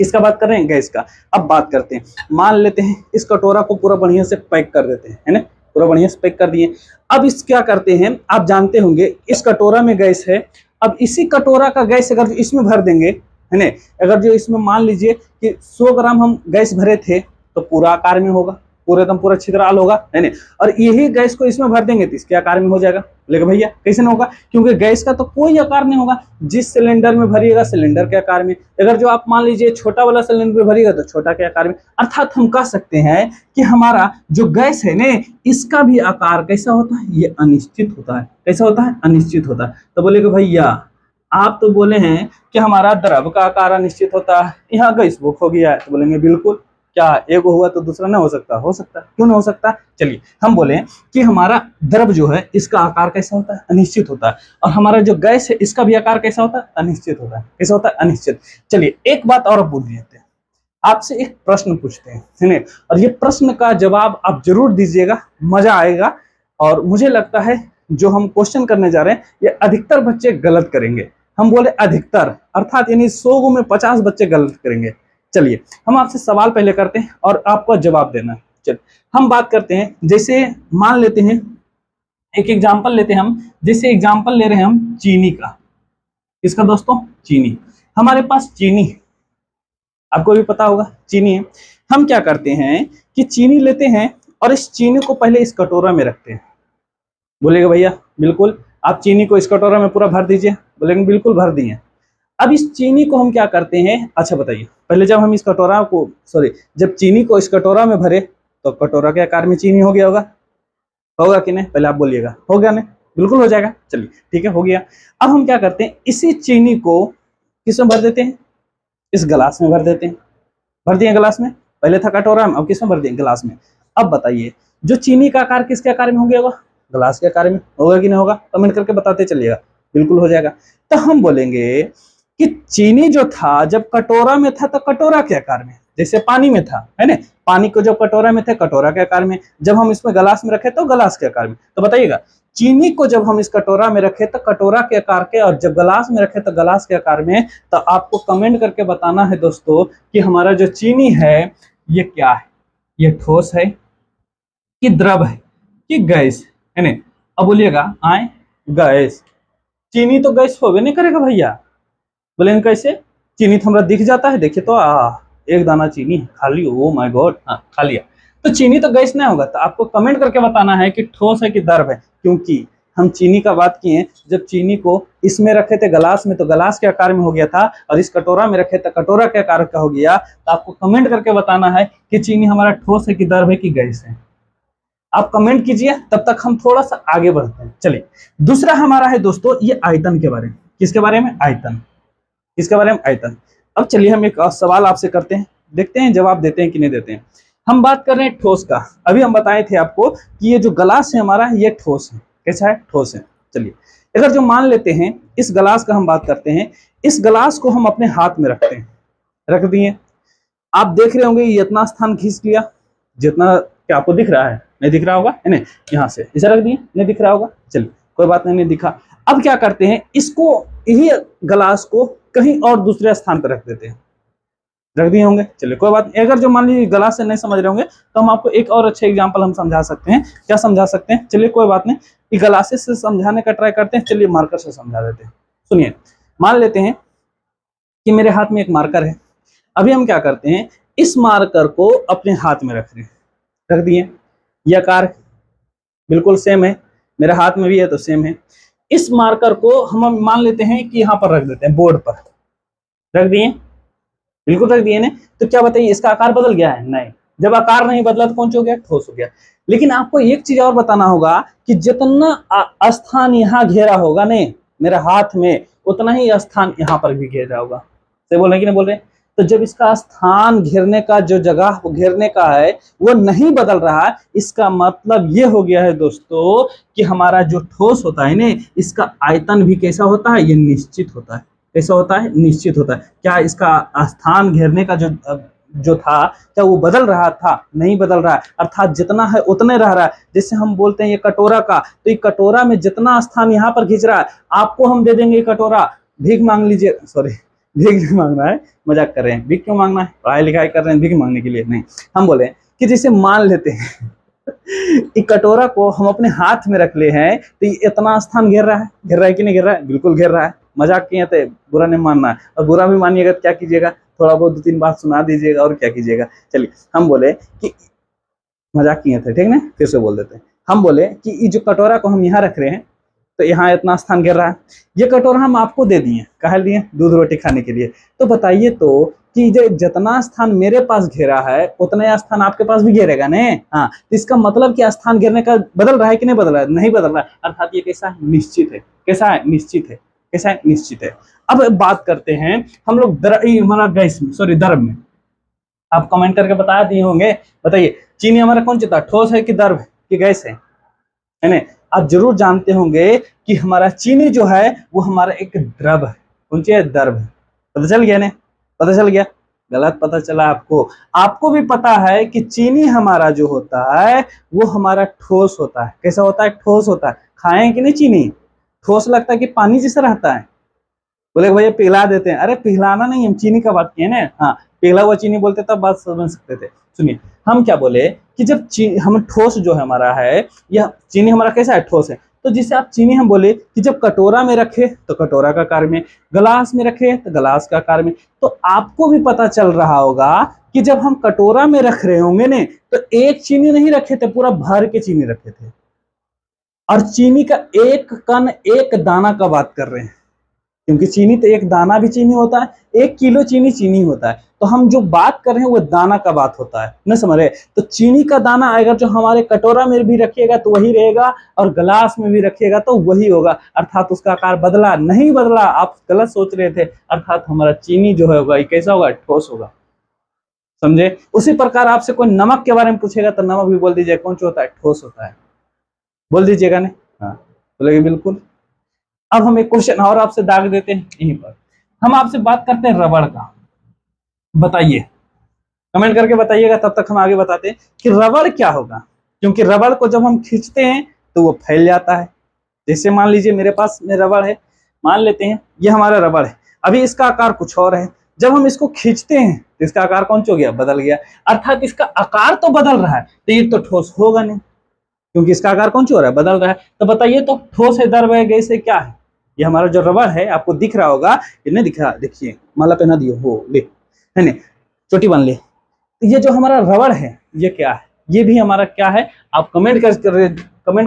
किसका बात कर रहे हैं? गैस का। अब बात करते हैं, मान लेते हैं इस कटोरा को पूरा बढ़िया से पैक कर देते हैं, है ना, पूरा बढ़िया से पैक कर दिए। अब इस क्या करते हैं, आप जानते होंगे इस कटोरा में गैस है। अब इसी कटोरा का गैस अगर इसमें भर देंगे, है ना, अगर जो इसमें मान लीजिए कि 100 ग्राम हम गैस भरे थे तो पूरा आकार में होगा, पूरा एकदम पूरा छिद्राल होगा, है ना। और यही गैस को इसमें भर देंगे तो इसके आकार में हो जाएगा। लेकिन भैया कैसे ना होगा? क्योंकि गैस का तो कोई आकार नहीं होगा। जिस सिलेंडर में भरिएगा सिलेंडर के आकार में, अगर जो आप मान लीजिए छोटा वाला सिलेंडर भरिएगा तो छोटा के आकार में। अर्थात हम कह सकते हैं कि हमारा जो गैस है ना, इसका भी आकार कैसा होता है? ये अनिश्चित होता है। कैसा होता है? अनिश्चित होता है। तो बोलेगा भैया आप तो बोले हैं कि हमारा द्रव का आकार अनिश्चित होता है, यहाँ गैस बुक हो गया है। तो बोलेंगे बिल्कुल, क्या एक हुआ तो दूसरा ना हो सकता? हो सकता है। क्यों ना हो सकता? चलिए हम बोले कि हमारा द्रव जो है इसका आकार कैसा होता है? अनिश्चित होता है। और हमारा जो गैस है इसका भी आकार कैसा होता है? अनिश्चित होता है। कैसा होता है? अनिश्चित। चलिए एक बात और पूछ लेते हैं, आपसे एक प्रश्न पूछते हैं, है ना, और ये प्रश्न का जवाब आप जरूर दीजिएगा, मजा आएगा। और मुझे लगता है जो हम क्वेश्चन करने जा रहे हैं ये अधिकतर बच्चे गलत करेंगे। हम बोले अधिकतर, अर्थात यानी 100 में 50 बच्चे गलत करेंगे। चलिए हम आपसे सवाल पहले करते हैं और आपको जवाब देना है। चलिए हम बात करते हैं, जैसे मान लेते हैं एक एग्जांपल लेते हैं हम, जैसे एग्जांपल ले रहे हैं हम चीनी का। किसका दोस्तों? चीनी। हमारे पास चीनी है, आपको भी पता होगा चीनी है। हम क्या करते हैं कि चीनी लेते हैं और इस चीनी को पहले इस कटोरा में रखते हैं। बोलेगा भैया बिल्कुल, आप चीनी को इस कटोरा में पूरा भर दीजिए। बोलेंगे बिल्कुल भर दिए। अब इस चीनी को हम क्या करते हैं, अच्छा बताइए, पहले जब हम इस कटोरा को जब चीनी को इस कटोरा में भरे तो कटोरा के आकार में चीनी हो गया होगा, होगा कि नहीं? पहले आप बोलिएगा, हो गया नहीं? बिल्कुल हो जाएगा। चलिए ठीक है, हो गया। अब हम क्या करते हैं, इसी चीनी को किस में भर देते हैं? इस गिलास में भर देते हैं। भर दिए गिलास में, पहले था कटोरा में, अब किस में भर दिए? गिलास में। अब बताइए जो चीनी का आकार किसके आकार में हो गया होगा? गिलास के आकार में। होगा कि नहीं होगा? कमेंट करके बताते चलिएगा। बिल्कुल हो जाएगा। तो हम बोलेंगे कि चीनी जो था जब कटोरा में था तो कटोरा के आकार में, जैसे पानी में था, है ना, पानी को जब कटोरा में थे कटोरा के आकार में, जब हम इसमें गिलास में रखे तो गिलास के आकार में। तो बताइएगा चीनी को जब हम इस कटोरा में रखे तो कटोरा के आकार के, और जब गिलास में रखे तो गिलास के आकार में। तो आपको कमेंट करके बताना है दोस्तों कि हमारा जो चीनी है ये क्या है? ये ठोस है कि द्रव है कि गैस है ना? अब बोलिएगा आए गैस। चीनी तो गैस होवे नहीं करेगा भैया। बोलेंगे कैसे? चीनी तो हमारा दिख जाता है, देखिए तो एक दाना चीनी खा लियो, ओ माय गॉड, हाँ खा लिया। तो चीनी तो गैस नहीं होगा। तो आपको कमेंट करके बताना है कि ठोस है कि द्रव है, क्योंकि हम चीनी का बात किए, जब चीनी को इसमें रखे थे गिलास में तो गिलास के आकार में हो गया था, और इस कटोरा में रखे तो कटोरा के आकार का हो गया। तो आपको कमेंट करके बताना है कि चीनी हमारा ठोस है कि द्रव है कि गैस है। आप कमेंट कीजिए, तब तक हम थोड़ा सा आगे बढ़ते हैं। चलिए दूसरा हमारा है दोस्तों ये आयतन के बारे में। किसके बारे में? आयतन। किसके बारे में? आयतन। अब चलिए हम एक सवाल आपसे करते हैं, देखते हैं जवाब देते हैं कि नहीं देते हैं। हम बात कर रहे हैं ठोस का। अभी हम बताए थे आपको कि ये जो गिलास है हमारा ये ठोस है। कैसा है? ठोस है। चलिए अगर जो मान लेते हैं इस गिलास का हम बात करते हैं, इस गिलास को हम अपने हाथ में रखते हैं, रख दिए। आप देख रहे होंगे ये इतना स्थान खींच लिया, जितना क्या आपको दिख रहा है? नहीं दिख रहा होगा, है ना? यहाँ से इसे रख दिए, नहीं दिख रहा होगा। चलिए कोई बात नहीं, नहीं दिखा। अब क्या करते हैं, इसको यही गिलास को कहीं और दूसरे स्थान पर रख देते हैं। रख दिए होंगे, चलिए कोई बात नहीं। अगर जो मान लीजिए गिलास से नहीं समझ रहे होंगे तो हम आपको एक और अच्छा एग्जांपल हम समझा सकते हैं। क्या समझा सकते हैं? चलिए कोई बात नहीं, गिलासेस से समझाने का ट्राई करते हैं। चलिए मार्कर से समझा देते हैं। सुनिए, मान लेते हैं कि मेरे हाथ में एक मार्कर है। अभी हम क्या करते हैं, इस मार्कर को अपने हाथ में रख रहे हैं, रख दिए। ये आकार बिल्कुल सेम है, मेरे हाथ में भी है तो सेम है। इस मार्कर को हम मान लेते हैं कि यहाँ पर रख देते हैं, बोर्ड पर रख दिए, बिल्कुल रख दिए ना। तो क्या बताइए इसका आकार बदल गया है? नहीं। जब आकार नहीं बदला तो कौन हो गया? ठोस हो गया। लेकिन आपको एक चीज और बताना होगा कि जितना स्थान यहाँ घेरा होगा नहीं मेरे हाथ में, उतना ही स्थान यहाँ पर भी घेरा होगा। सही बोल रहे कि नहीं बोल रहे? तो जब इसका स्थान घेरने का जो जगह घेरने का है वो नहीं बदल रहा है, इसका मतलब ये हो गया है दोस्तों कि हमारा जो ठोस होता है ना, इसका आयतन भी कैसा होता है? ये निश्चित होता है। कैसा होता है? निश्चित होता है। क्या इसका स्थान घेरने का जो जो था क्या वो बदल रहा था? नहीं बदल रहा है, अर्थात जितना है उतने रह रहा है। जैसे हम बोलते हैं ये कटोरा का, तो ये कटोरा में जितना स्थान यहाँ पर खींच रहा है, आपको हम दे देंगे ये कटोरा, भीख मांग लीजिए, सॉरी भीख नहीं मांगना है, मजाक कर रहे हैं, भीख क्यों मांगना है, पढ़ाई लिखाई कर रहे हैं भीख मांगने के लिए नहीं। हम बोले कि जैसे मान लेते हैं इस कटोरा को हम अपने हाथ में रख ले हैं, तो ये इतना स्थान घेर रहा है कि नहीं घेर रहा है? बिल्कुल घेर रहा है। मजाक किए थे, बुरा नहीं मानना है, और बुरा भी मानिएगा तो क्या कीजिएगा, थोड़ा बहुत 2-3 बात सुना दीजिएगा और क्या कीजिएगा। चलिए हम बोले कि मजाक किए थे, ठीक ना, फिर से बोल देते हैं। हम बोले कि ये जो कटोरा को हम यहाँ रख रहे हैं, तो यहाँ इतना स्थान घेर रहा है, ये कटोरा हम आपको दे दिए, कहे दिए दूध रोटी खाने के लिए। तो बताइए तो कि जो जितना स्थान मेरे पास घेरा है उतना स्थान आपके पास भी घेरेगा ने। हाँ, तो इसका मतलब कि स्थान घेरने का बदल रहा है कि नहीं बदल रहा है? नहीं बदल रहा है, अर्थात ये कैसा है? निश्चित है। कैसा है? निश्चित है। कैसा है? निश्चित है। अब बात करते हैं हम लोग हमारा गैस में, सॉरी द्रव में। आप कमेंट करके बता दिए होंगे, बताइए चीनी हमारा कौन सा था, ठोस है कि द्रव है कि गैस है ना? आप जरूर जानते होंगे कि हमारा चीनी जो है वो हमारा एक द्रव है। कौन सी है? द्रव है। पता चल गया ना? पता चल गया? गलत पता चला आपको। आपको भी पता है कि चीनी हमारा जो होता है वो हमारा ठोस होता है। कैसा होता है? ठोस होता है। खाएं कि नहीं चीनी? ठोस लगता है कि पानी जैसा रहता है? बोले भैया पिघला देते हैं। अरे पिघलाना नहीं, हम चीनी का बात किए ना। हाँ, पिघला हुआ चीनी बोलते तब बात समझ सकते थे। सुनिए, हम क्या बोले कि जब हम ठोस जो है हमारा है, यह चीनी हमारा कैसा है? ठोस है। तो जिसे आप चीनी हम बोले कि जब कटोरा में रखे तो कटोरा का आकार में, गलास में रखे तो गलास का आकार में। तो आपको भी पता चल रहा होगा कि जब हम कटोरा में रख रहे होंगे ने, तो एक चीनी नहीं रखे थे, पूरा भर के चीनी रखे थे। और चीनी का एक कण, एक दाना का बात कर रहे हैं, क्योंकि चीनी तो एक दाना भी चीनी होता है, 1 किलो चीनी होता है। तो हम जो बात कर रहे हैं वो दाना का बात होता है, न समझ रहे? तो चीनी का दाना अगर जो हमारे कटोरा में भी रखिएगा तो वही रहेगा, और गिलास में भी रखिएगा तो वही होगा, अर्थात उसका आकार बदला नहीं बदला। आप गलत सोच रहे थे, अर्थात हमारा चीनी जो होगा ये कैसा होगा? ठोस होगा। समझे? उसी प्रकार आपसे कोई नमक के बारे में पूछेगा तो नमक भी बोल दीजिए कौन सा होता है? ठोस होता है। बोल दीजिएगा ना? हाँ, बोलेगे बिल्कुल। अब हम एक क्वेश्चन और आपसे दाग देते हैं यहीं पर। हम आपसे बात करते हैं रबड़ का। बताइए, कमेंट करके बताइएगा, तब तक हम आगे बताते हैं कि रबड़ क्या होगा। क्योंकि रबड़ को जब हम खींचते हैं तो वो फैल जाता है। जैसे मान लीजिए मेरे पास में रबड़ है, मान लेते हैं ये हमारा रबड़ है, अभी इसका आकार कुछ और है। जब हम इसको खींचते हैं तो इसका आकार कौन सा हो गया? बदल गया। अर्थात इसका आकार तो बदल रहा है, तो ये तो ठोस होगा नहीं, क्योंकि इसका आकार कौन सा हो रहा है? बदल रहा है। तो बताइए तो ठोस है, द्रव है, गैस है, क्या है? ये हमारा जो रबड़ है, आपको दिख रहा होगा कि नहीं दिख रहा? देखिए, माला पहना दियो हो ले, है ना, चोटी बन ले। ये जो हमारा रबड़ है ये क्या है? ये भी हमारा क्या है? आप कमेंट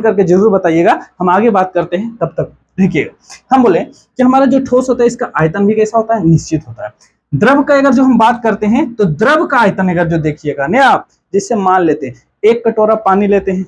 करके जरूर बताइएगा। हम आगे बात करते हैं, तब तक देखिएगा। हम बोले कि हमारा जो ठोस होता है इसका आयतन भी कैसा होता है? निश्चित होता है। द्रव का अगर जो हम बात करते हैं तो द्रव का आयतन अगर जो देखिएगा ना आप, जैसे मान लेते हैं 1 कटोरा पानी लेते हैं,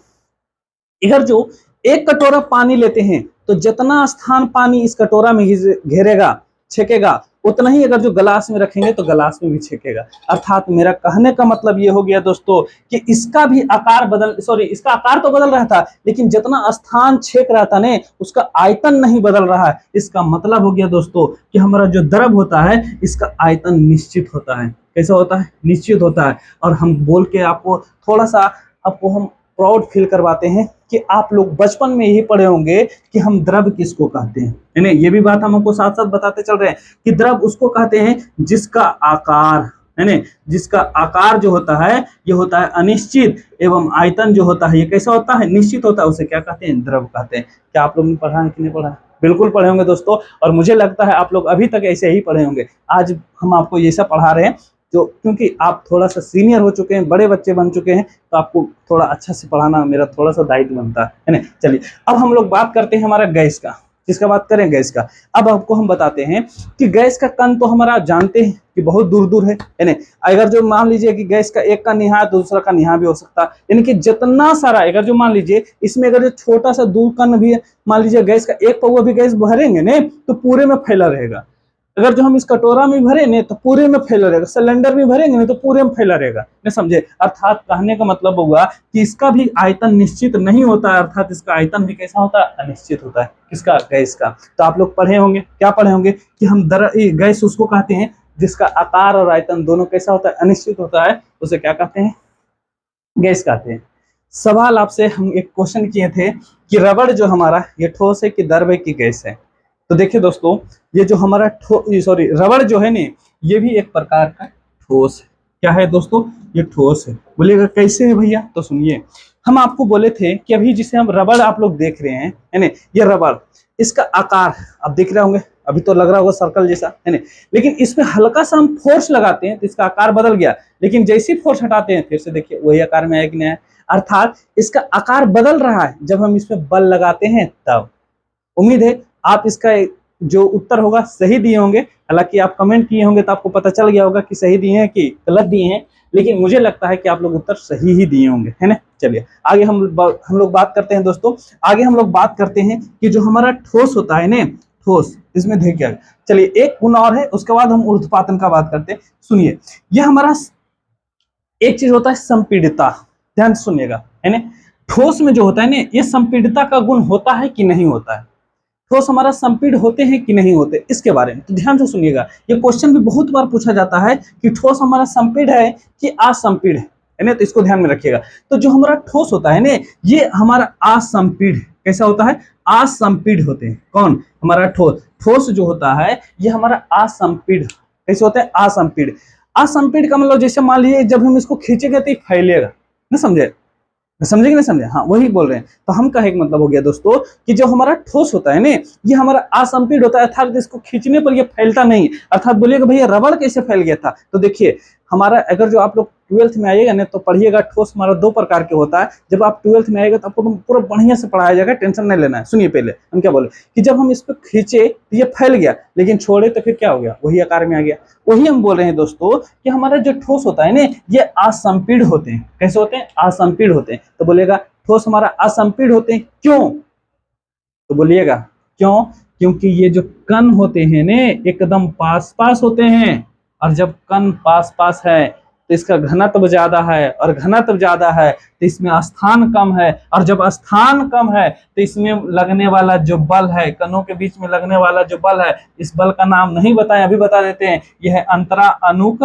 इधर जो 1 कटोरा पानी लेते हैं तो जितना स्थान पानी इस कटोरा में घेरेगा, छेकेगा, उतना ही अगर जो गिलास में रखेंगे तो गिलास में भी छेकेगा। अर्थात मेरा कहने का मतलब ये हो गया दोस्तों कि इसका भी आकार इसका आकार तो बदल रहा था, लेकिन जितना स्थान छेक रहा था ने, उसका आयतन नहीं बदल रहा है। इसका मतलब हो गया दोस्तों कि हमारा जो द्रव होता है इसका आयतन निश्चित होता है। कैसा होता है? निश्चित होता है। और हम बोल के आपको थोड़ा सा आपको हम प्राउड फील करवाते हैं कि आप लोग बचपन में यही पढ़े होंगे कि हम द्रव किसको कहते हैं, है ना? ये भी बात हम आपको साथ साथ बताते चल रहे हैं कि द्रव उसको कहते हैं जिसका आकार, है ना, जिसका आकार जो होता है ये होता है अनिश्चित, एवं आयतन जो होता है ये कैसा होता है? निश्चित होता है। उसे क्या कहते हैं? द्रव कहते हैं। क्या आप लोगों ने पढ़ा है कि नहीं पढ़ा? बिल्कुल पढ़े होंगे दोस्तों, और मुझे लगता है आप लोग अभी तक ऐसे ही पढ़े होंगे। आज हम आपको ये सब पढ़ा रहे हैं जो, क्योंकि आप थोड़ा सा सीनियर हो चुके हैं, बड़े बच्चे बन चुके हैं, तो आपको थोड़ा अच्छा से पढ़ाना मेरा थोड़ा सा दायित्व बनता है ना? चलिए, अब हम लोग बात करते हैं हमारा गैस का। किसका बात करें? गैस का। अब आपको हम बताते हैं कि गैस का कण तो हमारा जानते हैं कि बहुत दूर दूर है ना? अगर जो मान लीजिए कि गैस का एक कण यहाँ है तो दूसरा कण यहाँ भी हो सकता है, यानी कि जितना सारा, अगर जो मान लीजिए इसमें अगर जो छोटा सा दूर कण भी है, मान लीजिए गैस का एक पौवा भी गैस भरेंगे ने तो पूरे में फैला रहेगा। अगर जो हम इस कटोरा में भरे ने तो पूरे में फैला रहेगा, सिलेंडर में भरेंगे ने तो पूरे में फैला रहेगा, नहीं समझे? अर्थात कहने का मतलब होगा कि इसका भी आयतन निश्चित नहीं होता है, अर्थात इसका आयतन भी कैसा होता है? अनिश्चित होता है। किसका? गैस का। तो आप लोग पढ़े होंगे, क्या पढ़े होंगे कि हम गैस उसको कहते हैं जिसका आकार और आयतन दोनों कैसा होता है, अनिश्चित होता है, उसे क्या कहते हैं, गैस कहते हैं। सवाल आपसे हम एक क्वेश्चन किए थे कि रबड़ जो हमारा ये ठोस है कि द्रव है कि गैस है। तो देखिए दोस्तों, ये जो हमारा रबड़ जो है ना, ये भी एक प्रकार का ठोस है। क्या है दोस्तों, ये ठोस है। बोलिएगा कैसे है भैया, तो सुनिए, हम आपको बोले थे कि अभी जिसे हम रबड़ आप लोग देख रहे हैं, है ना, ये रबड़, इसका आकार आप देख रहे होंगे, अभी तो लग रहा होगा सर्कल जैसा, है ना, लेकिन इसमें हल्का सा हम फोर्स लगाते हैं तो इसका आकार बदल गया, लेकिन जैसे ही फोर्स हटाते हैं फिर से देखिए वही आकार में आया कि नहीं है, अर्थात इसका आकार बदल रहा है जब हम इसमें बल लगाते हैं तब। उम्मीद है आप इसका जो उत्तर होगा सही दिए होंगे। हालांकि आप कमेंट किए होंगे तो आपको पता चल गया होगा कि सही दिए हैं कि गलत दिए हैं, लेकिन मुझे लगता है कि आप लोग उत्तर सही ही दिए होंगे, है ना। चलिए आगे हम लोग बात करते हैं दोस्तों। आगे हम लोग बात करते हैं कि जो हमारा ठोस होता है ना, ठोस, इसमें देखिए, चलिए एक गुण और है, उसके बाद हम ऊर्ध्वपातन का बात करते हैं। सुनिए, यह हमारा एक चीज होता है संपीड़ितता, ध्यान से सुनिएगा, है ना। ठोस में जो होता है ना, ये संपीड़ितता का गुण होता है कि नहीं होता है, ठोस हमारा संपीड़ होते हैं कि नहीं होते, इसके बारे में तो ध्यान से सुनिएगा। ये क्वेश्चन भी बहुत बार पूछा जाता है कि ठोस हमारा संपीड़ है कि असंपीड़ है ना, तो इसको ध्यान में रखिएगा। तो जो हमारा ठोस होता है ना, ये हमारा असंपीड़, कैसा होता है, असंपीड़ होते हैं। कौन, हमारा ठोस, ठोस जो होता है ये हमारा असंपीड़, कैसे होता है, असंपीड़। असंपीड़ का मतलब जैसे मान लीजिए जब हम इसको खींचेंगे तो ये फैलेगा, ना समझे, समझे कि नहीं समझे, हाँ वही बोल रहे हैं। तो हम का एक मतलब हो गया दोस्तों कि जो हमारा ठोस होता है ना, ये हमारा असंपीड़ होता है, अर्थात इसको खींचने पर ये फैलता नहीं। अर्थात बोलिएगा भैया रबड़ कैसे फैल गया था, तो देखिए हमारा, अगर जो आप लोग 12th में आइएगा ना तो पढ़िएगा, ठोस हमारा दो प्रकार के होता है। जब आप 12th में आएगा तो आपको पूरा बढ़िया से पढ़ाया जाएगा, टेंशन नहीं लेना है। सुनिए पहले हम क्या बोले कि जब हम इस पर खींचे तो ये फैल गया, लेकिन छोड़े तो फिर क्या हो गया, वही आकार में आ गया। वही हम बोल रहे हैं दोस्तों कि हमारा जो ठोस होता है ना, ये असंपीड़ होते हैं। कैसे होते हैं, असंपीड़ होते हैं। तो बोलिएगा ठोस हमारा असंपीड़ होते हैं, क्यों, तो बोलिएगा क्यों, क्योंकि ये जो कण होते हैं ना एकदम पास पास होते हैं, और जब कण पास पास है तो इसका घनत्व ज्यादा है, और घनत्व ज्यादा है तो इसमें स्थान कम है, और जब स्थान कम है तो इसमें लगने वाला जो बल है, कणों के बीच में लगने वाला जो बल है, इस बल का नाम नहीं बताएं, अभी बता देते हैं, यह है अंतरा अनुक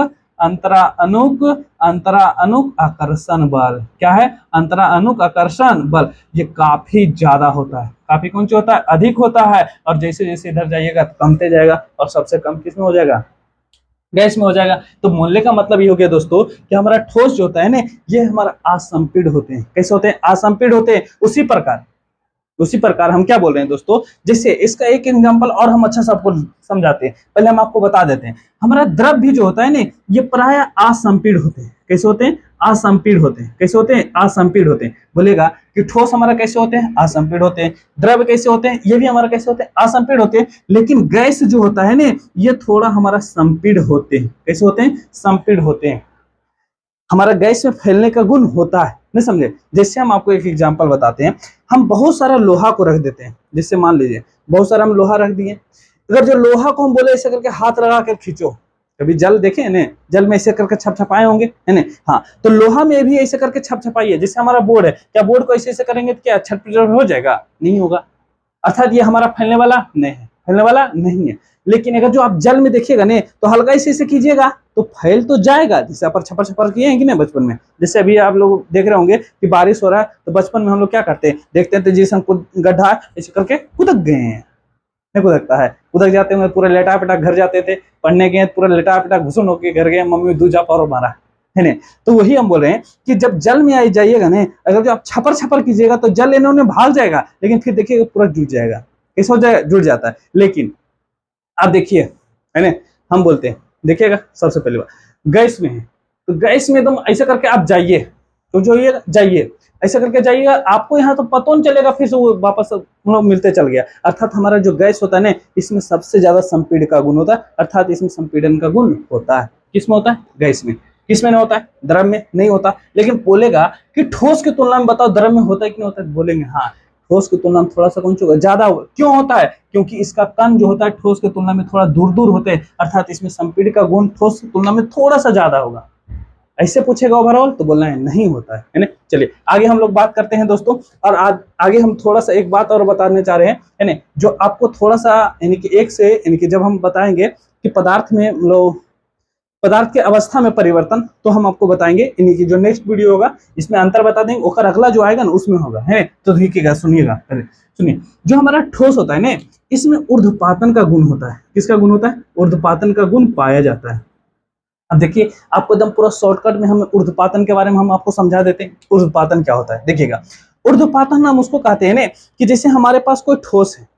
आकर्षण बल। क्या है, अंतरा अनुक आकर्षण बल। ये काफी ज्यादा होता है, काफी कौन सा होता है, अधिक होता है, और जैसे जैसे इधर जाइएगा तो कमते जाएगा, और सबसे कम किसमें हो जाएगा, गैस में हो जाएगा। तो बोलने का मतलब ये हो गया दोस्तों कि हमारा ठोस जो होता है ना, ये हमारा असंपीड़ होते हैं। कैसे होते हैं, असंपीड़ होते हैं। उसी प्रकार हम क्या बोल रहे हैं दोस्तों, जैसे इसका एक एग्जांपल और हम अच्छा सा आपको समझाते हैं। पहले हम आपको बता देते हैं, हमारा द्रव भी जो होता है ना, ये प्राय असंपीड़ होते हैं। कैसे होते हैं, असंपीड़ होते हैं। कैसे होते हैं, असंपीड़ होते हैं। बोलेगा कि ठोस हमारा कैसे होते हैं, असंपीड़ होते हैं। द्रव कैसे होते हैं, ये भी हमारा कैसे होते हैं, असंपीड़ होते हैं। लेकिन गैस जो होता है ना, ये थोड़ा हमारा संपीड़ होते हैं। कैसे होते हैं, संपीड़ होते हैं। हमारा गैस में फैलने का गुण होता है, नहीं समझे। जैसे हम आपको एक एग्जांपल बताते हैं, हम बहुत सारा लोहा को रख देते हैं, जैसे मान लीजिए बहुत सारा हम लोहा रख दिए, अगर जो लोहा को हम बोले ऐसे करके हाथ लगा कर खींचो, कभी जल देखे ना, जल में ऐसे करके छपछपाए होंगे, है ना, हाँ, तो लोहा में भी ऐसे करके छपछपाइए। जैसे हमारा बोर्ड है, क्या बोर्ड को ऐसे ऐसे करेंगे तो क्या छट हो जाएगा, नहीं होगा। अर्थात ये हमारा फैलने वाला नहीं है, फैलने वाला नहीं है। लेकिन अगर जो आप जल में देखिएगा ने, तो हल्का ऐसे कीजिएगा तो फैल तो जाएगा, जैसे अपन छपर छपर किए हैं कि नहीं बचपन में। जैसे अभी आप लोग देख रहे होंगे कि बारिश हो रहा है, तो बचपन में हम लोग क्या करते हैं, देखते हैं तो जैसे हमको गड्ढा है ऐसे करके कूदक गए हैं, नहीं कूदकता है, कूदक जाते हैं, पूरा लेटा पेटा घर जाते थे, पढ़ने गए पूरा लेटा पेटा घुसन होके घर गए, मम्मी दूजा पारो मारा, है ना। तो वही हम बोल रहे हैं कि जब जल में आई जाइएगा ना, अगर जो आप छपर छपर कीजिएगा तो जल लेने उन्हें भाग जाएगा, लेकिन फिर देखिएगा पूरा जुट जाएगा। कैसे हो जाएगा, जुट जाता है। लेकिन आप देखिए, है ना, हम बोलते हैं, देखिएगा सबसे पहले बात गैस में है, तो गैस में एकदम ऐसा करके आप जाइए, तो जो ये जाइए ऐसा करके जाइएगा, आपको यहाँ तो पता नहीं चलेगा, फिर से वो वापस मिलते चल गया। अर्थात हमारा जो गैस होता है ना, इसमें सबसे ज्यादा संपीड़न का गुण होता है, अर्थात इसमें संपीड़न का गुण होता है। किसमें होता है, गैस में। किसमें नहीं होता है, द्रव में नहीं होता। लेकिन बोलेगा कि ठोस की तुलना में बताओ द्रव में होता है कि नहीं होता है, बोलेंगे हाँ ठोस की तुलना में थोड़ा सा कौन सा ज्यादा होगा। क्यों होता है, क्योंकि इसका कण जो होता है ठोस की तुलना में थोड़ा दूर दूर होते हैं, अर्थात इसमें संपीड़न का गुण ठोस की तुलना में थोड़ा सा ज्यादा होगा। ऐसे पूछेगा ओवरऑल तो बोलना है नहीं होता है ना। चलिए आगे हम लोग बात करते हैं दोस्तों, और आज आगे हम थोड़ा सा एक बात और बताने चाह रहे हैं, है ना, जो आपको थोड़ा सा यानी कि एक से यानी कि जब हम बताएंगे कि पदार्थ में लोग पदार्थ के अवस्था में परिवर्तन, तो हम आपको बताएंगे इन्हीं की जो नेक्स्ट वीडियो होगा इसमें अंतर बता देंगे, और अगला जो आएगा ना उसमें होगा है। तो देखिएगा, सुनिएगा पहले सुनिए। जो हमारा ठोस होता है ना, इसमें ऊर्ध्वपातन का गुण होता है। किसका गुण होता है? ऊर्ध्वपातन का गुण पाया जाता है। अब देखिए, आपको एकदम पूरा शॉर्टकट में हम ऊर्ध्वपातन के बारे में हम आपको समझा देते हैं। ऊर्ध्वपातन क्या होता है देखिएगा। ऊर्ध्वपातन हम उसको कहते हैं ना कि जैसे हमारे पास कोई ठोस है,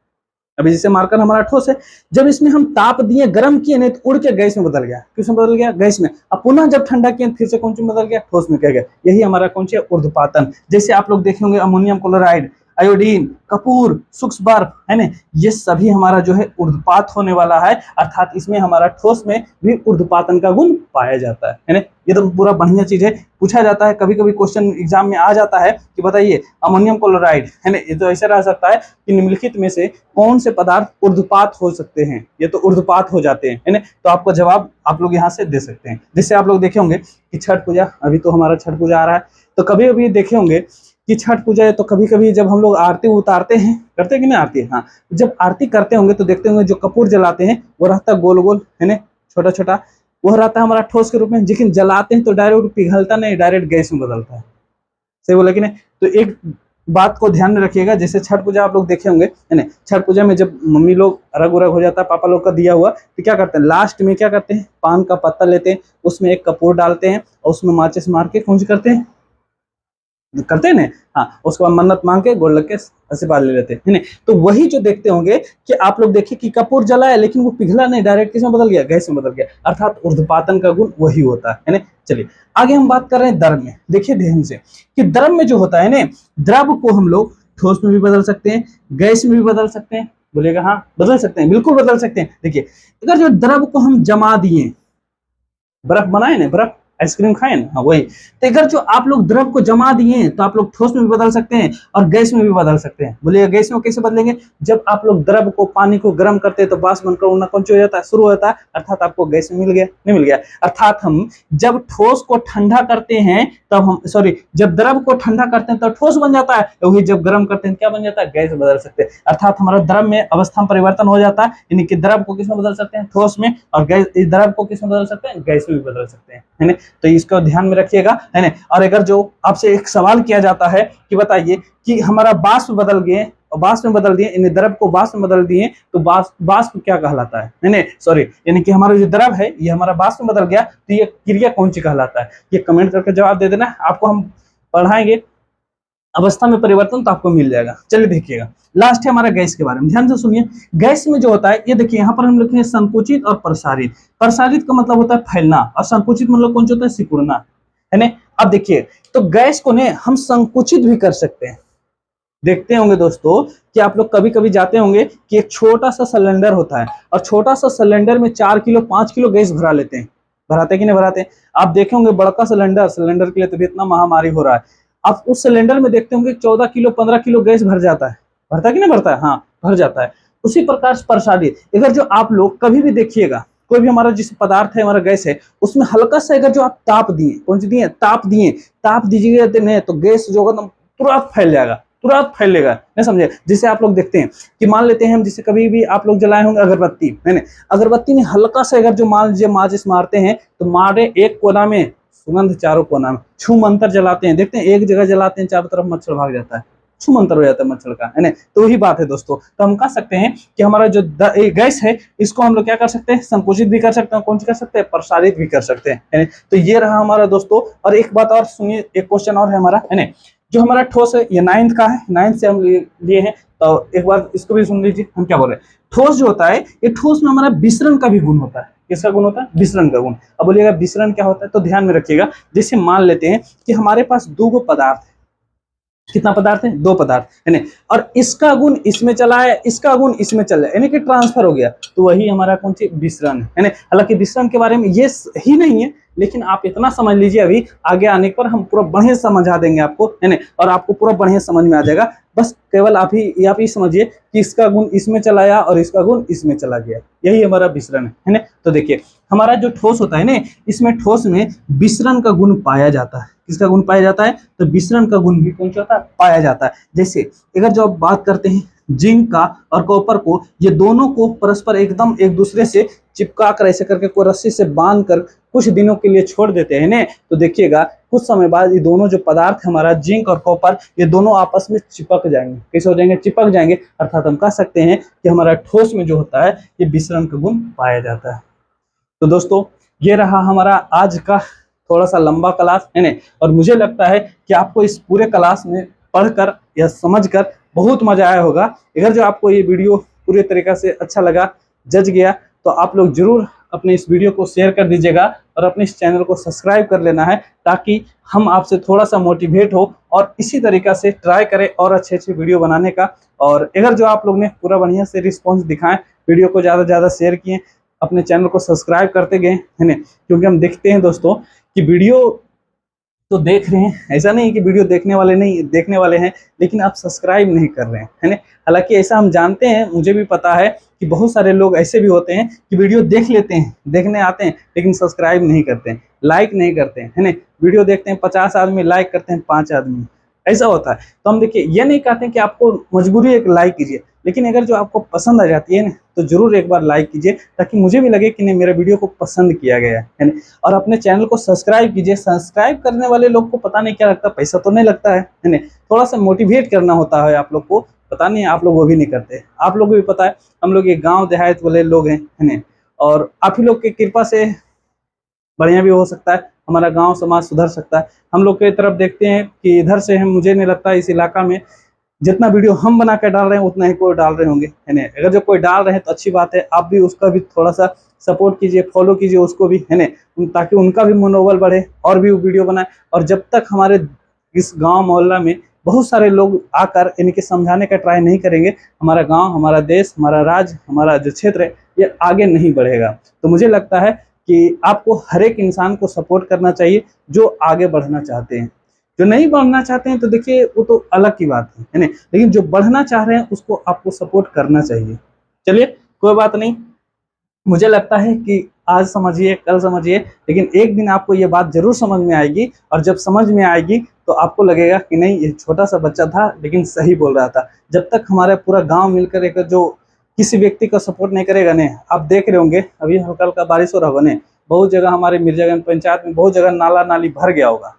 अभी जैसे मार्कर हमारा ठोस है, जब इसमें हम ताप दिए, गर्म किए नहीं तो उड़ के गैस में बदल गया। किसमें बदल गया? गैस में। अब पुनः जब ठंडा किए फिर से कौन सी बदल गया? ठोस में कह गया। यही हमारा कौन सी है? ऊर्ध्वपातन। जैसे आप लोग देखे होंगे अमोनियम क्लोराइड, आयोडीन, कपूर, सूक्ष्म बर्फ, है ना, ये सभी हमारा जो है ऊर्ध्वपात होने वाला है, अर्थात इसमें हमारा ठोस में भी ऊर्ध्वपातन का गुण पाया जाता है ना। ये तो पूरा बढ़िया चीज है। पूछा जाता है कभी कभी, क्वेश्चन एग्जाम में आ जाता है कि बताइए अमोनियम क्लोराइड, है ना, ये तो ऐसा रह सकता है कि निम्नलिखित में से कौन से पदार्थ ऊर्ध्वपात हो सकते हैं? ये तो ऊर्ध्वपात हो जाते हैं, है ना। तो आपको जवाब आप लोग यहाँ से दे सकते हैं। जैसे आप लोग देखे होंगे कि छठ पूजा, अभी तो हमारा छठ पूजा आ रहा है, तो कभी कभी देखे होंगे कि छठ पूजा है, तो कभी कभी जब हम लोग आरती उतारते हैं, करते हैं कि नहीं आरती? हाँ, जब आरती करते होंगे तो देखते होंगे जो कपूर जलाते हैं वो रहता गोल गोल, है ना, छोटा छोटा, वो रहता है हमारा ठोस के रूप में। लेकिन जलाते हैं तो डायरेक्ट पिघलता नहीं, डायरेक्ट गैस में बदलता है। सही बोला कि नहीं? तो एक बात को ध्यान में रखिएगा। जैसे छठ पूजा आप लोग देखे होंगे, है ना, छठ पूजा में जब मम्मी लोग अरग उरग हो जाता है, पापा लोग का दिया हुआ, तो क्या करते हैं? लास्ट में क्या करते हैं? पान का पत्ता लेते हैं, उसमें एक कपूर डालते हैं और उसमें माचिस मार के कौन करते हैं? करते हैं ना। हाँ, उसके बाद मन्नत मांग के गोड़ लग के आशीर्वाद ले लेते हैं। तो वही जो देखते होंगे कि आप लोग देखिए कि कपूर जला है लेकिन वो पिघला नहीं, डायरेक्ट किसमें बदल गया? गैस में बदल गया, अर्थात ऊर्ध्वपातन का गुण वही होता है ना। चलिए आगे हम बात कर रहे हैं द्रव में। देखिए ध्यान से कि द्रव में जो होता है ना, द्रव को हम लोग ठोस में भी बदल सकते हैं, गैस में भी बदल सकते हैं। बोलिएगा हाँ, बदल सकते हैं, बिल्कुल बदल सकते हैं। देखिए, अगर जो द्रव को हम जमा दिए, बर्फ बनाए ना, बर्फ आइसक्रीम खाए ना, हाँ वही। तो अगर जो आप लोग द्रव को जमा दिए तो आप लोग ठोस में भी बदल सकते हैं और गैस में भी बदल सकते हैं। बोलिए गैस में कैसे बदलेंगे? जब आप लोग द्रव को, पानी को गर्म करते हैं तो बाष्प बनकर उड़ना कौन हो जाता है? शुरू होता है, अर्थात आपको गैस में मिल गया, नहीं मिल गया? अर्थात हम जब ठोस को ठंडा करते हैं तब हम, सॉरी, जब द्रव को ठंडा करते हैं तब ठोस बन जाता है, वही जब गर्म करते हैं क्या बन जाता है? गैस बदल सकते हैं। अर्थात हमारा द्रव में अवस्था परिवर्तन हो जाता है, यानी कि द्रव को किसमें बदल सकते हैं? ठोस में, और गैस, द्रव को किसमें बदल सकते हैं? गैस में भी बदल सकते हैं, है ना। तो इसको ध्यान में रखिएगा, है ना। और अगर जो आपसे एक सवाल किया जाता है कि बताइए कि हमारा बाष्प बदल गए और बाष्प में बदल दिए, इन द्रव को बाष्प में बदल दिए, तो बाष्प क्या कहलाता है? नहीं, सॉरी, यानी कि हमारा जो द्रव है ये हमारा बाष्प में बदल गया, तो ये क्रिया कौन सी कहलाता है? ये कमेंट करके जवाब दे देना, आपको हम पढ़ाएंगे अवस्था में परिवर्तन, तो आपको मिल जाएगा। चलिए देखिएगा, लास्ट है हमारा गैस के बारे में, ध्यान से सुनिए। गैस में जो होता है, ये देखिए यहाँ पर हम लिखे हैं संकुचित और प्रसारित। प्रसारित का मतलब होता है फैलना, और संकुचित मतलब कौन सा होता है? सिकुड़ना, है ना। अब देखिए, तो गैस को ने हम संकुचित भी कर सकते हैं। देखते होंगे दोस्तों कि आप लोग कभी कभी जाते होंगे कि एक छोटा सा सिलेंडर होता है और छोटा सा सिलेंडर में 4 किलो 5 किलो गैस भरा लेते हैं। भराते कि नहीं भराते? आप देखे होंगे बड़का सिलेंडर के लिए तो भी इतना महामारी हो रहा है। आप उस सिलेंडर में देखते होंगे 14 किलो 15 किलो गैस भर जाता है। भरता कि नहीं भरता है? हाँ, भर जाता है। उसी प्रकार प्रसारित, अगर जो आप लोग कभी भी देखिएगा, कोई भी हमारा जिस पदार्थ है, हमारा गैस है, उसमें हल्का सा अगर जो आप ताप दिए, कौन सी दिए? ताप दिए, ताप दीजिएगा तो गैस जो होगा तुरंत फैल जाएगा, तुरंत फैलेगा, नहीं समझे? जिसे आप लोग देखते हैं कि मान लेते हैं हम, जिसे कभी भी आप लोग जलाए होंगे अगरबत्ती, है ना, अगरबत्ती में हल्का सा अगर जो मान लीजिए माचिस मारते हैं तो मारे एक कोना में सुगंध चारों कोना में। छूमंतर जलाते हैं, देखते हैं एक जगह जलाते हैं चारों तरफ मच्छर भाग जाता है, छूमंतर हो जाता है मच्छर का, है ना। तो वही बात है दोस्तों। तो हम कह सकते हैं कि हमारा जो गैस है इसको हम लोग क्या कर सकते हैं? संकुचित भी कर सकते हैं, कौन सी कर सकते हैं? प्रसारित भी कर सकते हैं, है ना। तो ये रहा हमारा दोस्तों। और एक बात और सुनिए, एक क्वेश्चन और है हमारा, है ना, जो हमारा ठोस है ये 9th का है, 9th से हम लिए हैं, तो एक बार इसको भी सुन लीजिए हम क्या बोल रहे हैं। ठोस जो होता है, ये ठोस में हमारा विसरण का भी गुण होता है। किसका गुण होता है? विसरण का गुण। अब बोलिएगा विसरण क्या होता है? तो ध्यान में रखिएगा, जैसे मान लेते हैं कि हमारे पास 2 पदार्थ है। कितना पदार्थ है? 2 पदार्थ, है ना, और इसका गुण इसमें चला है, इसका गुण इसमें चला है, यानी कि ट्रांसफर हो गया, तो वही हमारा कौन सी? विसरण, है ना। हालांकि विसरण के बारे में ये ही नहीं है, लेकिन आप इतना समझ लीजिए, अभी आगे आने पर हम पूरा बढ़िया समझा देंगे आपको, है ना, और आपको पूरा बढ़िया समझ में आ जाएगा। बस केवल आप ही समझिए कि इसका गुण इसमें चला गया और इसका गुण इसमें चला गया, यही हमारा विसरण है ना। तो देखिए, हमारा जो ठोस होता है ना, इसमें ठोस में विसरण का गुण पाया जाता है। किसका गुण पाया जाता है? तो विसरण का गुण भी कौन सा होता है? पाया जाता है। जैसे अगर जो आप बात करते हैं जिंक का और कॉपर को, ये दोनों को परस्पर एकदम एक दूसरे से चिपका कर ऐसे करके कोई रस्सी से बांध कर कुछ दिनों के लिए छोड़ देते हैं ना, तो देखिएगा कुछ समय बाद ये दोनों जो पदार्थ हमारा जिंक और कॉपर, ये दोनों आपस में चिपक जाएंगे। कैसे हो जाएंगे? चिपक जाएंगे। अर्थात हम कह सकते हैं कि हमारा ठोस में जो होता है ये विसरण का गुण पाया जाता है। तो दोस्तों ये रहा हमारा आज का थोड़ा सा लंबा क्लास है ना, और मुझे लगता है कि आपको इस पूरे क्लास में पढ़कर या समझकर बहुत मजा आया होगा। अगर जो आपको ये वीडियो पूरी तरीके से अच्छा लगा, जज गया, तो आप लोग जरूर अपने इस वीडियो को शेयर कर दीजिएगा और अपने इस चैनल को सब्सक्राइब कर लेना है, ताकि हम आपसे थोड़ा सा मोटिवेट हो और इसी तरीका से ट्राई करें और अच्छे अच्छे वीडियो बनाने का। और अगर जो आप लोग ने पूरा बढ़िया से रिस्पॉन्स दिखाएं, वीडियो को ज़्यादा से ज़्यादा शेयर किए, अपने चैनल को सब्सक्राइब करते गए है ना, क्योंकि हम देखते हैं दोस्तों कि वीडियो तो देख रहे हैं, ऐसा नहीं कि वीडियो देखने वाले हैं लेकिन आप सब्सक्राइब नहीं कर रहे हैं, है ना। हालांकि ऐसा हम जानते हैं, मुझे भी पता है कि बहुत सारे लोग ऐसे भी होते हैं कि वीडियो देख लेते हैं, देखने आते हैं, लेकिन सब्सक्राइब नहीं करते हैं, लाइक नहीं करते हैं, है ना। वीडियो देखते हैं 50 आदमी, लाइक करते हैं 5 आदमी, ऐसा होता है। तो हम देखिए ये नहीं कहते हैं कि आपको मजबूरी एक लाइक कीजिए, लेकिन अगर जो आपको पसंद आ जाती है ना, तो जरूर एक बार लाइक कीजिए, ताकि मुझे भी लगे कि नहीं मेरे वीडियो को पसंद किया गया है ना। और अपने चैनल को सब्सक्राइब कीजिए। सब्सक्राइब करने वाले लोग को पता नहीं क्या लगता, पैसा तो नहीं लगता है ना, थोड़ा सा मोटिवेट करना होता है आप लोग को, पता नहीं आप लोग वो भी नहीं करते। आप लोग को भी पता है हम लोग ये गाँव देहात वाले लोग हैं, है ना, और आप ही लोग की कृपा से बढ़िया भी हो सकता है, हमारा गांव समाज सुधर सकता है। हम लोग की तरफ देखते हैं कि इधर से हम, मुझे नहीं लगता इस इलाका में जितना वीडियो हम बना कर डाल रहे हैं उतना ही कोई डाल रहे होंगे, है ना। अगर जो कोई डाल रहे हैं तो अच्छी बात है, आप भी उसका भी थोड़ा सा सपोर्ट कीजिए, फॉलो कीजिए उसको भी, है ना, ताकि उनका भी मनोबल बढ़े और भी वो वीडियो बनाए। और जब तक हमारे इस गाँव मोहल्ला में बहुत सारे लोग आकर इनके समझाने का ट्राई नहीं करेंगे, हमारा गाँव, हमारा देश, हमारा राज्य, हमारा जो क्षेत्र है ये आगे नहीं बढ़ेगा। तो मुझे लगता है कि आपको हर एक इंसान को सपोर्ट करना चाहिए जो आगे बढ़ना चाहते हैं। जो नहीं बढ़ना चाहते हैं तो देखिए वो तो अलग की बात है ना, लेकिन जो बढ़ना चाह रहे हैं उसको आपको सपोर्ट करना चाहिए। चलिए कोई बात नहीं, मुझे लगता है कि आज समझिए कल समझिए, लेकिन एक दिन आपको ये बात जरूर समझ में आएगी, और जब समझ में आएगी तो आपको लगेगा कि नहीं ये छोटा सा बच्चा था लेकिन सही बोल रहा था। जब तक हमारा पूरा गाँव मिलकर एक जो किसी व्यक्ति को सपोर्ट नहीं करेगा ने, आप देख रहे होंगे अभी हल्का हल्का बारिश हो रहा होगा ने, बहुत जगह हमारे मिर्जागंज पंचायत में बहुत जगह नाला नाली भर गया होगा,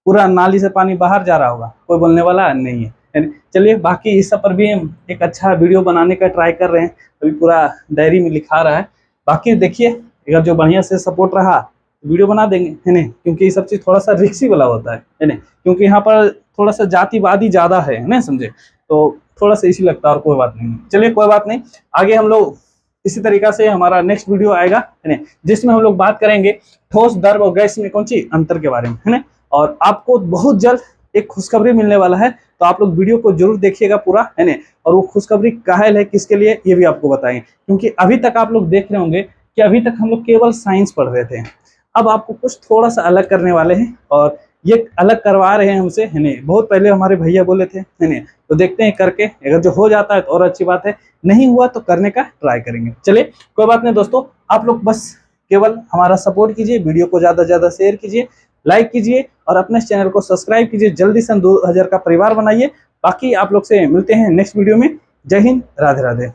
पूरा नाली से पानी बाहर जा रहा होगा, कोई बोलने वाला नहीं है। चलिए बाकी इस सब पर भी हम एक अच्छा वीडियो बनाने का ट्राई कर रहे हैं, अभी पूरा डायरी में लिखा रहा है। बाकी देखिए अगर जो बढ़िया से सपोर्ट रहा वीडियो बना देंगे, है ना, क्योंकि ये सब चीज़ थोड़ा सा रिक्सी वाला होता है ना, क्योंकि यहाँ पर थोड़ा सा जातिवादी ज़्यादा है ना, समझे, तो थोड़ा सा इसी लगता है, और कोई बात नहीं। चलिए कोई बात नहीं, आगे हम लोग इसी तरीका से हमारा नेक्स्ट वीडियो आएगा, है ना, जिसमें हम लोग बात करेंगे ठोस, द्रव और गैस में कौन सी अंतर के बारे में, है ना। और आपको बहुत जल्द एक खुशखबरी मिलने वाला है, तो आप लोग वीडियो को जरूर देखिएगा पूरा, है ना। और वो खुशखबरी काहे है, किसके लिए, ये भी आपको बताएंगे, क्योंकि अभी तक आप लोग देख रहे होंगे कि अभी तक हम लोग केवल साइंस पढ़ रहे थे, अब आपको कुछ थोड़ा सा अलग करने वाले हैं, और ये अलग करवा रहे हैं हमसे, है ना। बहुत पहले हमारे भैया बोले थे, है ना, तो देखते हैं करके, अगर जो हो जाता है तो और अच्छी बात है, नहीं हुआ तो करने का ट्राई करेंगे। चलिए कोई बात नहीं दोस्तों, आप लोग बस केवल हमारा सपोर्ट कीजिए, वीडियो को ज़्यादा से ज़्यादा शेयर कीजिए, लाइक कीजिए और अपने चैनल को सब्सक्राइब कीजिए, जल्दी से 2000 का परिवार बनाइए। बाकी आप लोग से मिलते हैं नेक्स्ट वीडियो में। जय हिंद, राधे राधे।